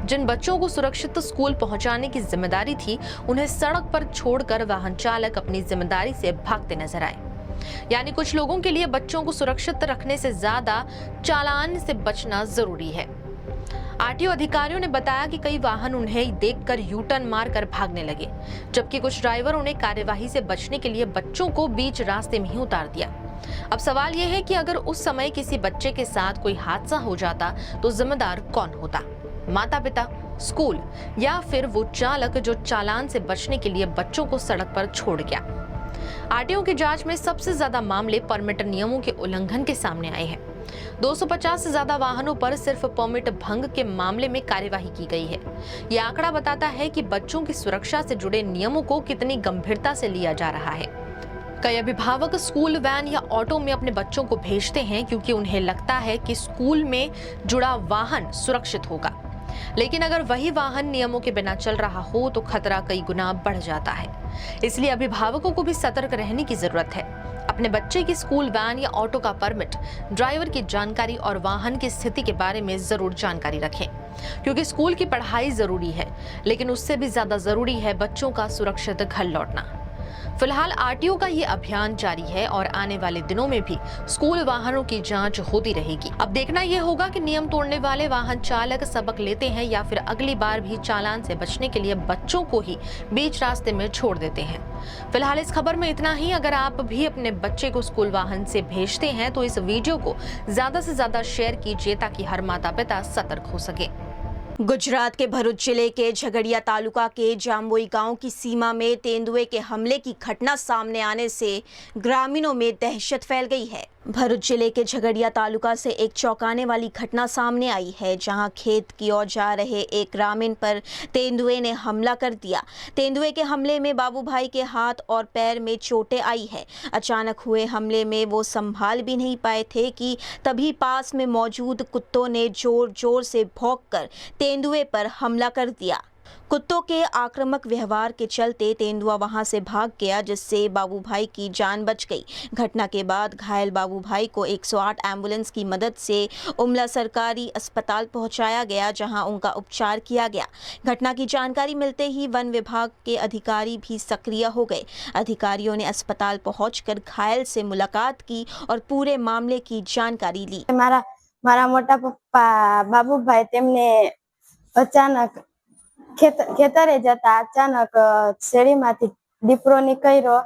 जिन बच्चों को सुरक्षित स्कूल पहुंचाने की जिम्मेदारी थी, उन्हें सड़क पर छोड़कर वाहन चालक अपनी जिम्मेदारी से भागते नजर आए। यानी कुछ लोगों के लिए बच्चों को सुरक्षित रखने से ज्यादा चालान से बचना जरूरी है। RTO अधिकारियों ने बताया कि कई वाहन उन्हें देखकर U-टर्न मारकर भागने लगे, जबकि कुछ ड्राइवरों ने कार्यवाही से बचने के लिए बच्चों को बीच रास्ते में ही उतार दिया। अब सवाल यह है कि अगर उस समय किसी बच्चे के साथ कोई हादसा हो जाता तो जिम्मेदार कौन होता? माता पिता, स्कूल, या फिर वो चालक जो चालान से बचने के लिए बच्चों को सड़क पर छोड़ गया? RTO की जांच में सबसे ज्यादा मामले परमिट नियमों के उल्लंघन के सामने आए हैं। 250 से ज्यादा वाहनों पर सिर्फ परमिट भंग के मामले में कार्यवाही की गई है। यह आंकड़ा बताता है कि बच्चों की सुरक्षा से जुड़े नियमों को कितनी गंभीरता से लिया जा रहा है। कई अभिभावक स्कूल वैन या ऑटो में अपने बच्चों को भेजते हैं क्योंकि उन्हें लगता है कि स्कूल में जुड़ा वाहन सुरक्षित होगा, लेकिन अगर वही वाहन नियमों के बिना चल रहा हो तो खतरा कई गुना बढ़ जाता है। इसलिए अभिभावकों को भी सतर्क रहने की जरूरत है। अपने बच्चे की स्कूल वैन या ऑटो का परमिट, ड्राइवर की जानकारी और वाहन की स्थिति के बारे में जरूर जानकारी रखें, क्योंकि स्कूल की पढ़ाई जरूरी है, लेकिन उससे भी ज्यादा जरूरी है बच्चों का सुरक्षित घर लौटना। फिलहाल आरटीओ का ये अभियान जारी है और आने वाले दिनों में भी स्कूल वाहनों की जांच होती रहेगी। अब देखना यह होगा कि नियम तोड़ने वाले वाहन चालक सबक लेते हैं या फिर अगली बार भी चालान से बचने के लिए बच्चों को ही बीच रास्ते में छोड़ देते हैं। फिलहाल इस खबर में इतना ही। अगर आप भी अपने बच्चे को स्कूल वाहन से भेजते हैं तो इस वीडियो को ज्यादा से ज्यादा शेयर कीजिए ताकि हर माता पिता सतर्क हो सके।
गुजरात के भरूच जिले के झगड़िया तालुका के जाम्बोई गांव की सीमा में तेंदुए के हमले की घटना सामने आने से ग्रामीणों में दहशत फैल गई है। भरूच जिले के झगड़िया तालुका से एक चौंकाने वाली घटना सामने आई है, जहां खेत की ओर जा रहे एक ग्रामीण पर तेंदुए ने हमला कर दिया। तेंदुए के हमले में बाबू भाई के हाथ और पैर में चोटें आई है। अचानक हुए हमले में वो संभाल भी नहीं पाए थे कि तभी पास में मौजूद कुत्तों ने जोर जोर से भौंककर तेंदुए पर हमला कर दिया। कुत्तों के आक्रामक व्यवहार के चलते तेंदुआ वहां से भाग गया, जिससे बाबू भाई की जान बच गई। घटना के बाद घायल बाबू भाई को 108 एम्बुलेंस की मदद से उमला सरकारी अस्पताल पहुंचाया गया, जहां उनका उपचार किया गया। घटना की जानकारी मिलते ही वन विभाग के अधिकारी भी सक्रिय हो गए। अधिकारियों ने अस्पताल पहुंचकर घायल से मुलाकात की और पूरे मामले की जानकारी ली।
मारा मोटा पप्पा बाबू भाई तेमने अचानक खेतरे जता अचानक શેરીમાંથી દીપરો નીકળ્યો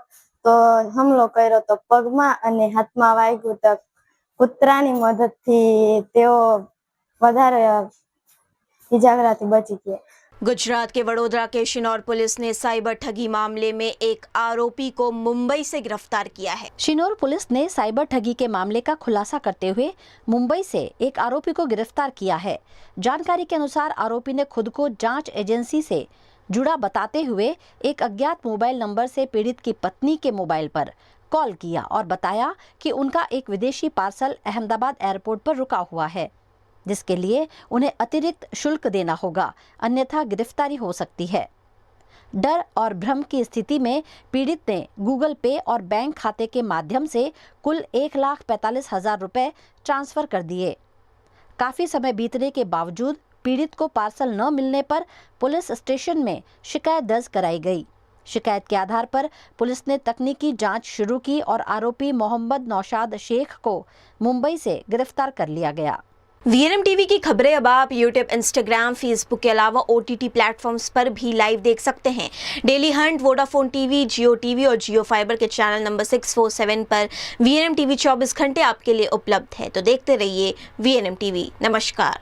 તો હુમલો કર્યો તો પગમાં અને હાથમાં વાગ્યું તો કૂતરાની મદદથી તેઓ વધારે ઇજાગ્રસ્તથી બચી ગયા।
गुजरात के वडोदरा के शिनौर पुलिस ने साइबर ठगी मामले में एक आरोपी को मुंबई से गिरफ्तार किया है।
शिनौर पुलिस ने साइबर ठगी के मामले का खुलासा करते हुए मुंबई से एक आरोपी को गिरफ्तार किया है। जानकारी के अनुसार आरोपी ने खुद को जांच एजेंसी से जुड़ा बताते हुए एक अज्ञात मोबाइल नंबर से पीड़ित की पत्नी के मोबाइल पर कॉल किया और बताया कि उनका एक विदेशी पार्सल अहमदाबाद एयरपोर्ट पर रुका हुआ है, जिसके लिए उन्हें अतिरिक्त शुल्क देना होगा, अन्यथा गिरफ्तारी हो सकती है। डर और भ्रम की स्थिति में पीड़ित ने गूगल पे और बैंक खाते के माध्यम से कुल 1,45,000 रुपए ट्रांसफर कर दिए। काफी समय बीतने के बावजूद पीड़ित को पार्सल न मिलने पर पुलिस स्टेशन में शिकायत दर्ज कराई गई। शिकायत के आधार पर पुलिस ने तकनीकी जांच शुरू की और आरोपी मोहम्मद नौशाद शेख को मुंबई से गिरफ्तार कर लिया गया।
वीएनएम टीवी की खबरें अब आप यूट्यूब, इंस्टाग्राम, फेसबुक के अलावा ओटीटी प्लेटफॉर्म्स पर भी लाइव देख सकते हैं। डेली हंट, वोडाफोन टीवी, जियो टीवी और जियो फाइबर के चैनल नंबर 647 पर वीएनएम टीवी 24 घंटे आपके लिए उपलब्ध है। तो देखते रहिए वीएनएम टीवी। नमस्कार।